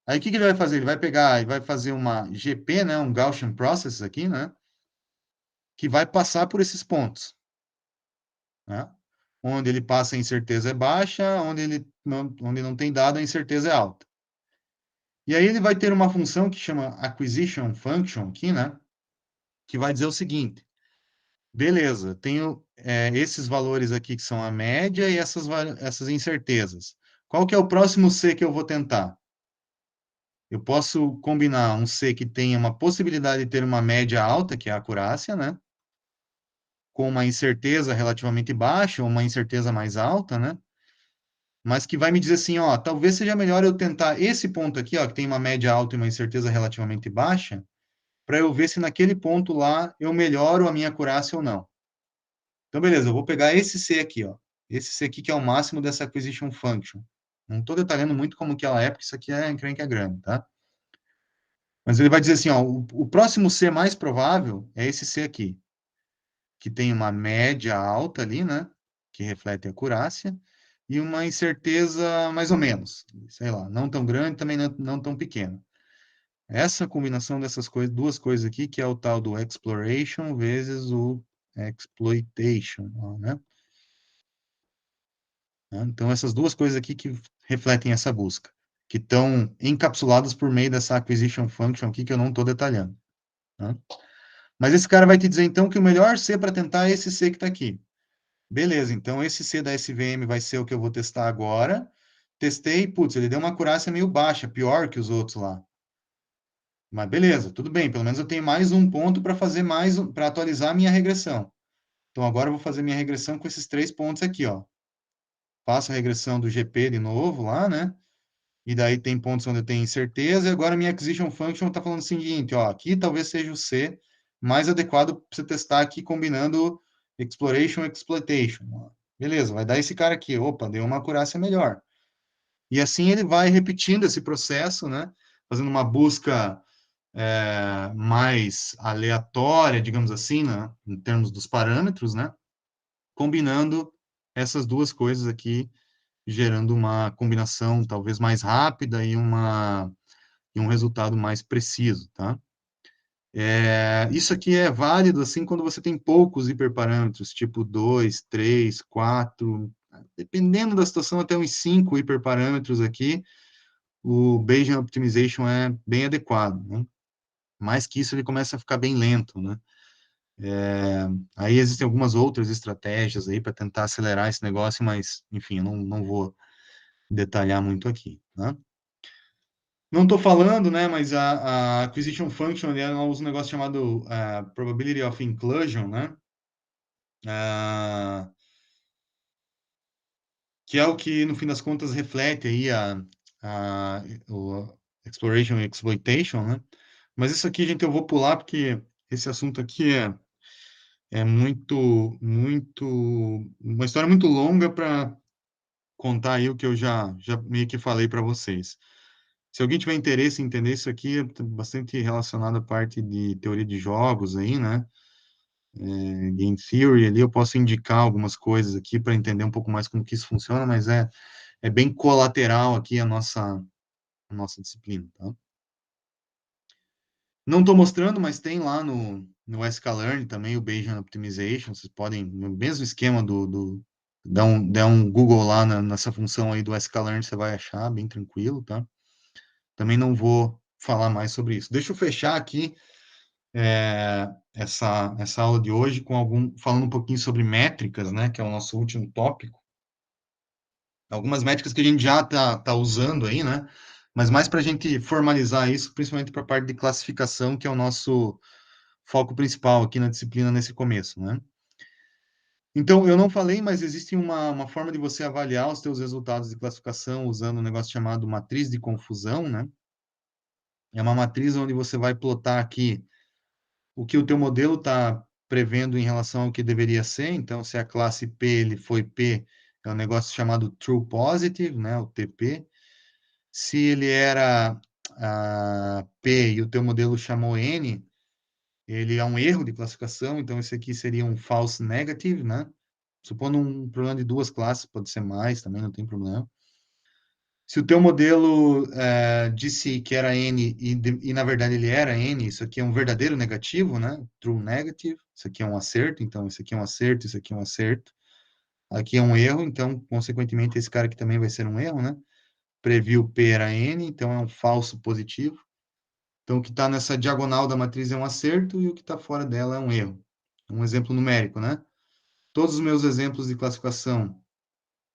Aí, o que ele vai fazer? Ele vai pegar e vai fazer uma GP, né, um Gaussian Process aqui, né, que vai passar por esses pontos. Né? Onde ele passa a incerteza é baixa, onde não tem dado, a incerteza é alta. E aí ele vai ter uma função que chama acquisition function aqui, né? Que vai dizer o seguinte: beleza, tenho esses valores aqui que são a média e essas incertezas. Qual que é o próximo C que eu vou tentar? Eu posso combinar um C que tenha uma possibilidade de ter uma média alta, que é a acurácia, né? Com uma incerteza relativamente baixa ou uma incerteza mais alta, né? Mas que vai me dizer assim, ó, talvez seja melhor eu tentar esse ponto aqui, ó, que tem uma média alta e uma incerteza relativamente baixa, para eu ver se naquele ponto lá eu melhoro a minha acurácia ou não. Então, beleza, eu vou pegar esse C aqui, ó. Esse C aqui que é o máximo dessa acquisition function. Não estou detalhando muito como que ela é, porque isso aqui é encrenca grande, tá? Mas ele vai dizer assim, ó, o próximo C mais provável é esse C aqui, que tem uma média alta ali, né? Que reflete a acurácia, e uma incerteza mais ou menos, sei lá, não tão grande, também não tão pequena. Essa combinação dessas coisas, duas coisas aqui, que é o tal do exploration vezes o exploitation, ó, né? Então, essas duas coisas aqui que refletem essa busca, que estão encapsuladas por meio dessa acquisition function aqui, que eu não estou detalhando. Né? Mas esse cara vai te dizer, então, que o melhor C para tentar é esse C que está aqui. Beleza, então esse C da SVM vai ser o que eu vou testar agora. Testei, putz, ele deu uma acurácia meio baixa, pior que os outros lá. Mas beleza, tudo bem, pelo menos eu tenho mais um ponto para fazer mais, para atualizar a minha regressão. Então agora eu vou fazer minha regressão com esses 3 pontos aqui, ó. Faço a regressão do GP de novo lá, né? E daí tem pontos onde eu tenho incerteza, e agora minha acquisition function está falando o seguinte, ó, aqui talvez seja o C mais adequado para você testar aqui combinando exploration e exploitation. Beleza, vai dar esse cara aqui, opa, deu uma acurácia melhor. E assim ele vai repetindo esse processo, né? Fazendo uma busca mais aleatória, digamos assim, né? Em termos dos parâmetros, né? Combinando essas duas coisas aqui, gerando uma combinação talvez mais rápida e um resultado mais preciso, tá? Isso aqui é válido assim quando você tem poucos hiperparâmetros, tipo 2, 3, 4, dependendo da situação, até uns 5 hiperparâmetros aqui, o Bayesian Optimization é bem adequado, né? Mais que isso, ele começa a ficar bem lento, né? Aí existem algumas outras estratégias aí para tentar acelerar esse negócio, mas, enfim, eu não vou detalhar muito aqui, tá? Não estou falando, né, mas a acquisition function, ela usa um negócio chamado probability of inclusion, né? Ah, que é o que, no fim das contas, reflete aí o exploration e exploitation, né? Mas isso aqui, gente, eu vou pular porque esse assunto aqui é muito, uma história muito longa para contar aí o que eu já meio que falei para vocês. Se alguém tiver interesse em entender isso aqui, é bastante relacionado à parte de teoria de jogos aí, né? Game theory ali, eu posso indicar algumas coisas aqui para entender um pouco mais como que isso funciona, mas é bem colateral aqui a nossa disciplina, tá? Não estou mostrando, mas tem lá no sklearn também o Bayesian Optimization, vocês podem, no mesmo esquema dar um Google lá nessa função aí do sklearn, você vai achar, bem tranquilo, tá? Também não vou falar mais sobre isso. Deixa eu fechar aqui essa aula de hoje falando um pouquinho sobre métricas, né, que é o nosso último tópico. Algumas métricas que a gente já tá usando aí, né, mas mais para a gente formalizar isso, principalmente para a parte de classificação, que é o nosso foco principal aqui na disciplina nesse começo, né. Então, eu não falei, mas existe uma forma de você avaliar os seus resultados de classificação usando um negócio chamado matriz de confusão, né? É uma matriz onde você vai plotar aqui o que o teu modelo está prevendo em relação ao que deveria ser. Então, se a classe P ele foi P, é um negócio chamado true positive, né, o TP. Se ele era P e o teu modelo chamou N, ele é um erro de classificação, então esse aqui seria um false negative, né? Supondo um problema de duas classes, pode ser mais, também não tem problema. Se o teu modelo disse que era N e na verdade ele era N, isso aqui é um verdadeiro negativo, né? True negative. Isso aqui é um acerto, então isso aqui é um acerto, isso aqui é um acerto. Aqui é um erro, então, consequentemente, esse cara aqui também vai ser um erro, né? Previu P era N, então é um falso positivo. Então, o que está nessa diagonal da matriz é um acerto e o que está fora dela é um erro. Um exemplo numérico, né? Todos os meus exemplos de classificação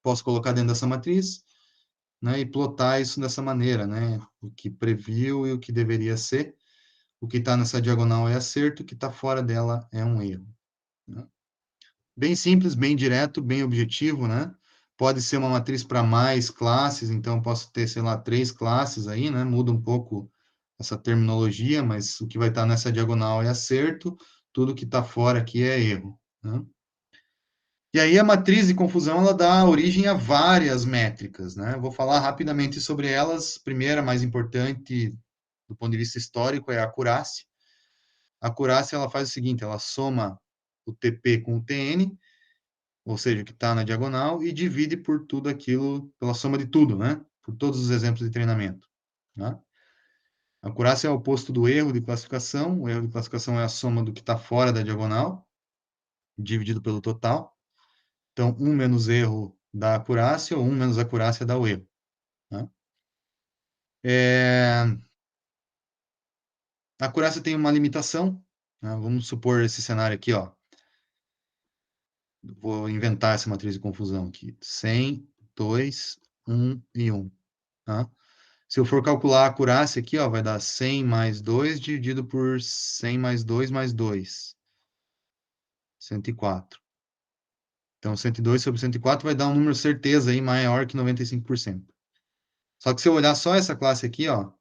posso colocar dentro dessa matriz, né, e plotar isso dessa maneira, né? O que previu e o que deveria ser. O que está nessa diagonal é acerto, o que está fora dela é um erro. Né? Bem simples, bem direto, bem objetivo, né? Pode ser uma matriz para mais classes, então posso ter, sei lá, 3 classes aí, né? Muda um pouco essa terminologia, mas o que vai estar nessa diagonal é acerto, tudo que está fora aqui é erro. Né? E aí a matriz de confusão ela dá origem a várias métricas, né? Vou falar rapidamente sobre elas. Primeira, mais importante do ponto de vista histórico, é a acurácia. A acurácia ela faz o seguinte: ela soma o TP com o TN, ou seja, o que está na diagonal, e divide por tudo aquilo, pela soma de tudo, né? Por todos os exemplos de treinamento. Né? A acurácia é o oposto do erro de classificação. O erro de classificação é a soma do que está fora da diagonal, dividido pelo total. Então, 1 menos erro dá acurácia, ou 1 menos acurácia dá o erro. Né? A acurácia tem uma limitação. Né? Vamos supor esse cenário aqui, ó. Vou inventar essa matriz de confusão aqui. 100, 2, 1 e 1. Tá? Se eu for calcular a acurácia aqui, ó, vai dar 100 mais 2 dividido por 100 mais 2 mais 2. 104. Então, 102 sobre 104 vai dar um número certeza aí maior que 95%. Só que se eu olhar só essa classe aqui, ó,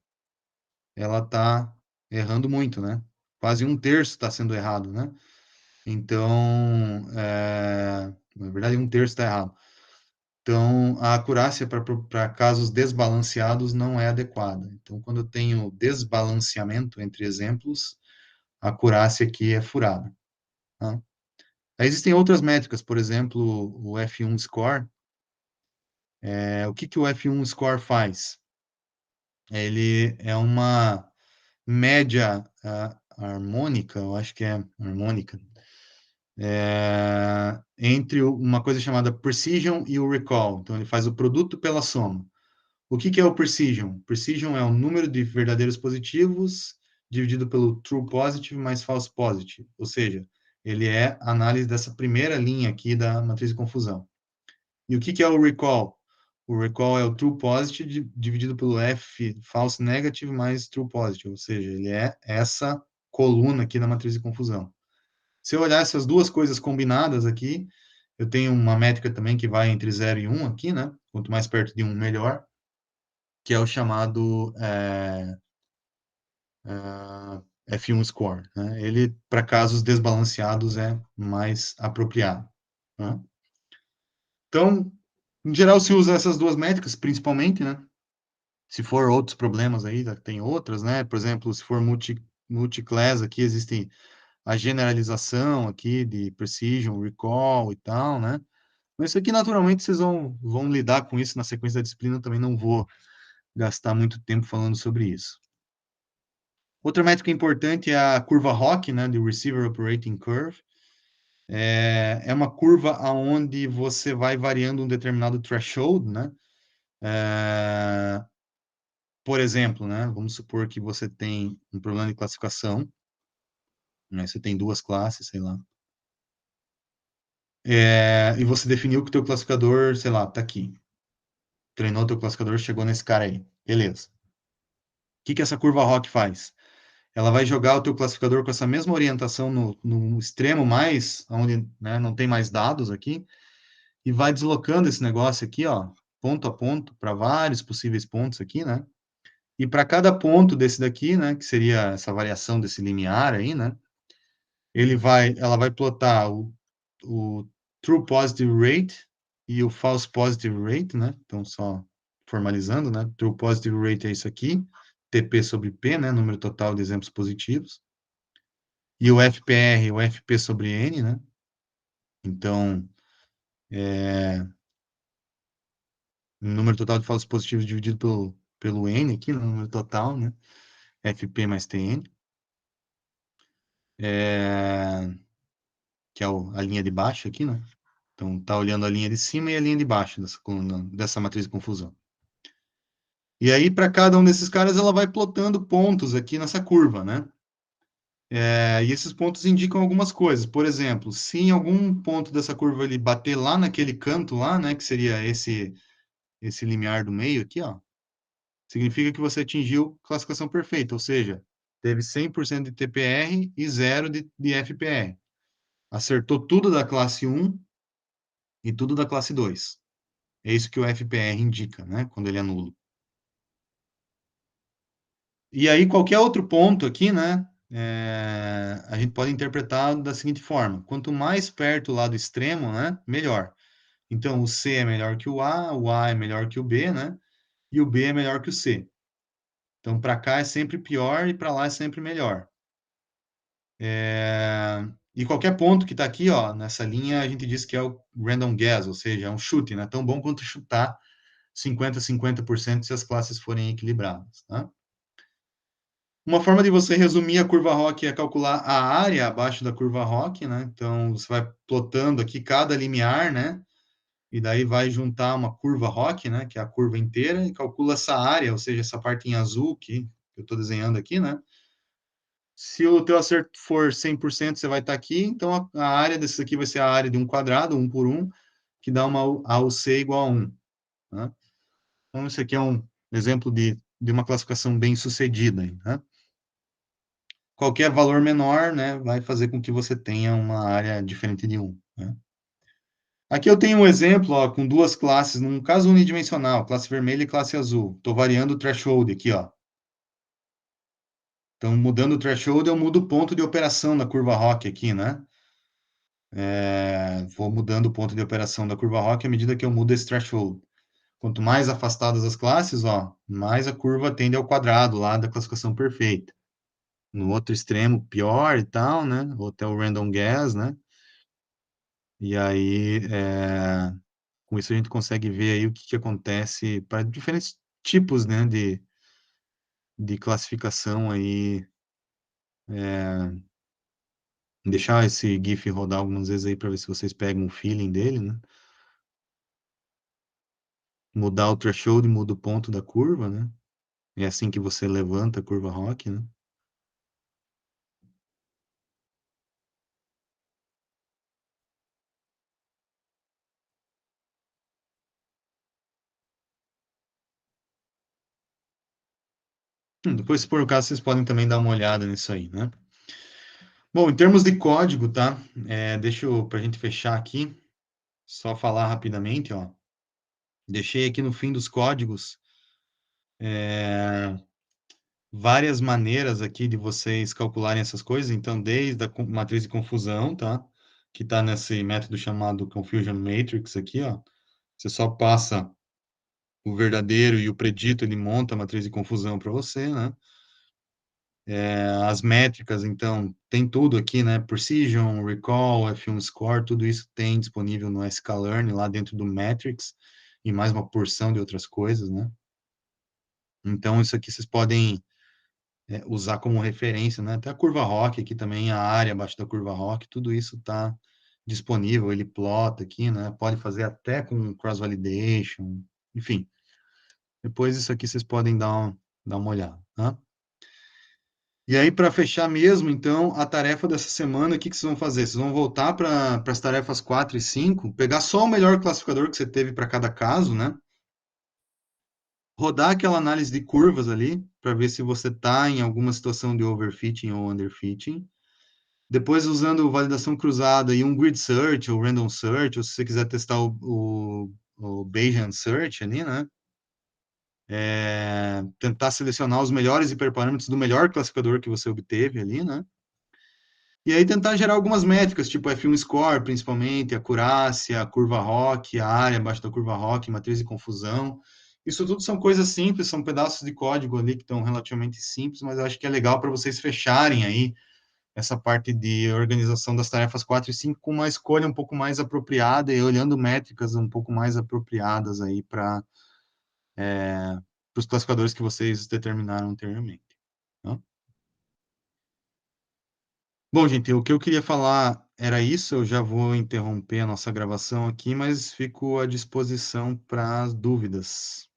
ela tá errando muito, né? Quase um terço está sendo errado, né? Então, na verdade, um terço está errado. Então, a acurácia para casos desbalanceados não é adequada. Então, quando eu tenho desbalanceamento entre exemplos, a acurácia aqui é furada. Tá? Existem outras métricas, por exemplo, o F1 score. O que o F1 score faz? Ele é uma média harmônica, eu acho que é harmônica, entre uma coisa chamada precision e o recall. Então, ele faz o produto pela soma. O que é o precision? Precision é o número de verdadeiros positivos dividido pelo true positive mais false positive. Ou seja, ele é a análise dessa primeira linha aqui da matriz de confusão. E o que é o recall? O recall é o true positive dividido pelo F false negative mais true positive. Ou seja, ele é essa coluna aqui da matriz de confusão. Se eu olhar essas duas coisas combinadas aqui, eu tenho uma métrica também que vai entre 0 e 1 aqui, né? Quanto mais perto de 1, melhor, que é o chamado F1 score. Né? Ele, para casos desbalanceados, é mais apropriado. Né? Então, em geral, se usa essas duas métricas, principalmente, né? Se for outros problemas aí, tem outras, né? Por exemplo, se for multi-class, aqui existe a generalização aqui de precision, recall e tal, né? Mas isso aqui, naturalmente, vocês vão lidar com isso na sequência da disciplina, também não vou gastar muito tempo falando sobre isso. Outra métrica importante é a curva ROC, né, de Receiver Operating Curve. É uma curva onde você vai variando um determinado threshold, né? Por exemplo, né, vamos supor que você tem um problema de classificação, né, você tem duas classes, sei lá, e você definiu que o teu classificador, sei lá, tá aqui. Treinou o teu classificador, chegou nesse cara aí. Beleza. O que essa curva ROC faz? Ela vai jogar o teu classificador com essa mesma orientação no extremo mais, onde, né, não tem mais dados aqui, e vai deslocando esse negócio aqui, ó, ponto a ponto, para vários possíveis pontos aqui, né? E para cada ponto desse daqui, né, que seria essa variação desse limiar aí, né, ela vai plotar o true positive rate e o false positive rate, né? Então, só formalizando, né? True positive rate é isso aqui, TP sobre P, né? Número total de exemplos positivos. E o FPR, o FP sobre N, né? Então, número total de falsos positivos dividido pelo N aqui, no número total, né? FP mais TN. Que é a linha de baixo aqui, né? Então, tá olhando a linha de cima e a linha de baixo dessa coluna, dessa matriz de confusão. E aí, para cada um desses caras, ela vai plotando pontos aqui nessa curva, né? E esses pontos indicam algumas coisas. Por exemplo, se em algum ponto dessa curva ele bater lá naquele canto lá, né, que seria esse limiar do meio aqui, ó, significa que você atingiu classificação perfeita, ou seja, teve 100% de TPR e 0 de FPR. Acertou tudo da classe 1 e tudo da classe 2. É isso que o FPR indica, né, quando ele é nulo. E aí, qualquer outro ponto aqui, né, a gente pode interpretar da seguinte forma: quanto mais perto lá do extremo, né, melhor. Então, o C é melhor que o A é melhor que o B, né, e o B é melhor que o C. Então, para cá é sempre pior e para lá é sempre melhor. E qualquer ponto que está aqui, ó, nessa linha, a gente diz que é o random guess, ou seja, é um chute, né, tão bom quanto chutar 50% se as classes forem equilibradas, tá? Uma forma de você resumir a curva ROC é calcular a área abaixo da curva ROC, né? Então, você vai plotando aqui cada limiar, né? E daí vai juntar uma curva ROC, né? Que é a curva inteira, e calcula essa área, ou seja, essa parte em azul que eu estou desenhando aqui, né? Se o teu acerto for 100%, você vai estar aqui. Então, a área desse aqui vai ser a área de um quadrado, 1 por 1, que dá uma AUC igual a 1. Né? Então, esse aqui é um exemplo de uma classificação bem sucedida. Né? Qualquer valor menor, né, vai fazer com que você tenha uma área diferente de 1. Né? Aqui eu tenho um exemplo, ó, com duas classes, num caso unidimensional, classe vermelha e classe azul. Estou variando o threshold aqui, ó. Então, mudando o threshold, eu mudo o ponto de operação da curva ROC aqui, né? Vou mudando o ponto de operação da curva ROC à medida que eu mudo esse threshold. Quanto mais afastadas as classes, ó, mais a curva tende ao quadrado lá da classificação perfeita. No outro extremo, pior e tal, né? Ou até o random guess, né? E aí, com isso a gente consegue ver aí o que acontece para diferentes tipos, né, de classificação aí. Deixar esse GIF rodar algumas vezes aí para ver se vocês pegam o feeling dele, né? Mudar o threshold, muda o ponto da curva, né? É assim que você levanta a curva ROC, né? Depois, se for o caso, vocês podem também dar uma olhada nisso aí, né? Bom, em termos de código, tá? Deixa eu, para a gente fechar aqui, só falar rapidamente, ó. Deixei aqui no fim dos códigos várias maneiras aqui de vocês calcularem essas coisas. Então, desde a matriz de confusão, tá? Que está nesse método chamado Confusion Matrix aqui, ó. Você só passa o verdadeiro e o predito, ele monta a matriz de confusão para você, né? As métricas, então, tem tudo aqui, né? Precision, Recall, F1 Score, tudo isso tem disponível no sklearn, lá dentro do Matrix, e mais uma porção de outras coisas, né? Então, isso aqui vocês podem usar como referência, né? Até a curva ROC aqui também, a área abaixo da curva ROC, tudo isso está disponível, ele plota aqui, né? Pode fazer até com cross-validation, enfim. Depois isso aqui vocês podem dar uma olhada, tá? E aí, para fechar mesmo, então, a tarefa dessa semana, o que, que vocês vão fazer? Vocês vão voltar para as tarefas 4 e 5, pegar só o melhor classificador que você teve para cada caso, né? Rodar aquela análise de curvas ali, para ver se você está em alguma situação de overfitting ou underfitting. Depois, usando validação cruzada e um grid search ou random search, ou se você quiser testar o Bayesian search ali, né? tentar selecionar os melhores hiperparâmetros do melhor classificador que você obteve ali, né? E aí tentar gerar algumas métricas, tipo F1 score, principalmente, acurácia, a curva ROC, a área abaixo da curva ROC, matriz de confusão. Isso tudo são coisas simples, são pedaços de código ali que estão relativamente simples, mas eu acho que é legal para vocês fecharem aí essa parte de organização das tarefas 4 e 5 com uma escolha um pouco mais apropriada e olhando métricas um pouco mais apropriadas aí para os classificadores que vocês determinaram anteriormente. Tá? Bom, gente, o que eu queria falar era isso. Eu já vou interromper a nossa gravação aqui, mas fico à disposição para as dúvidas.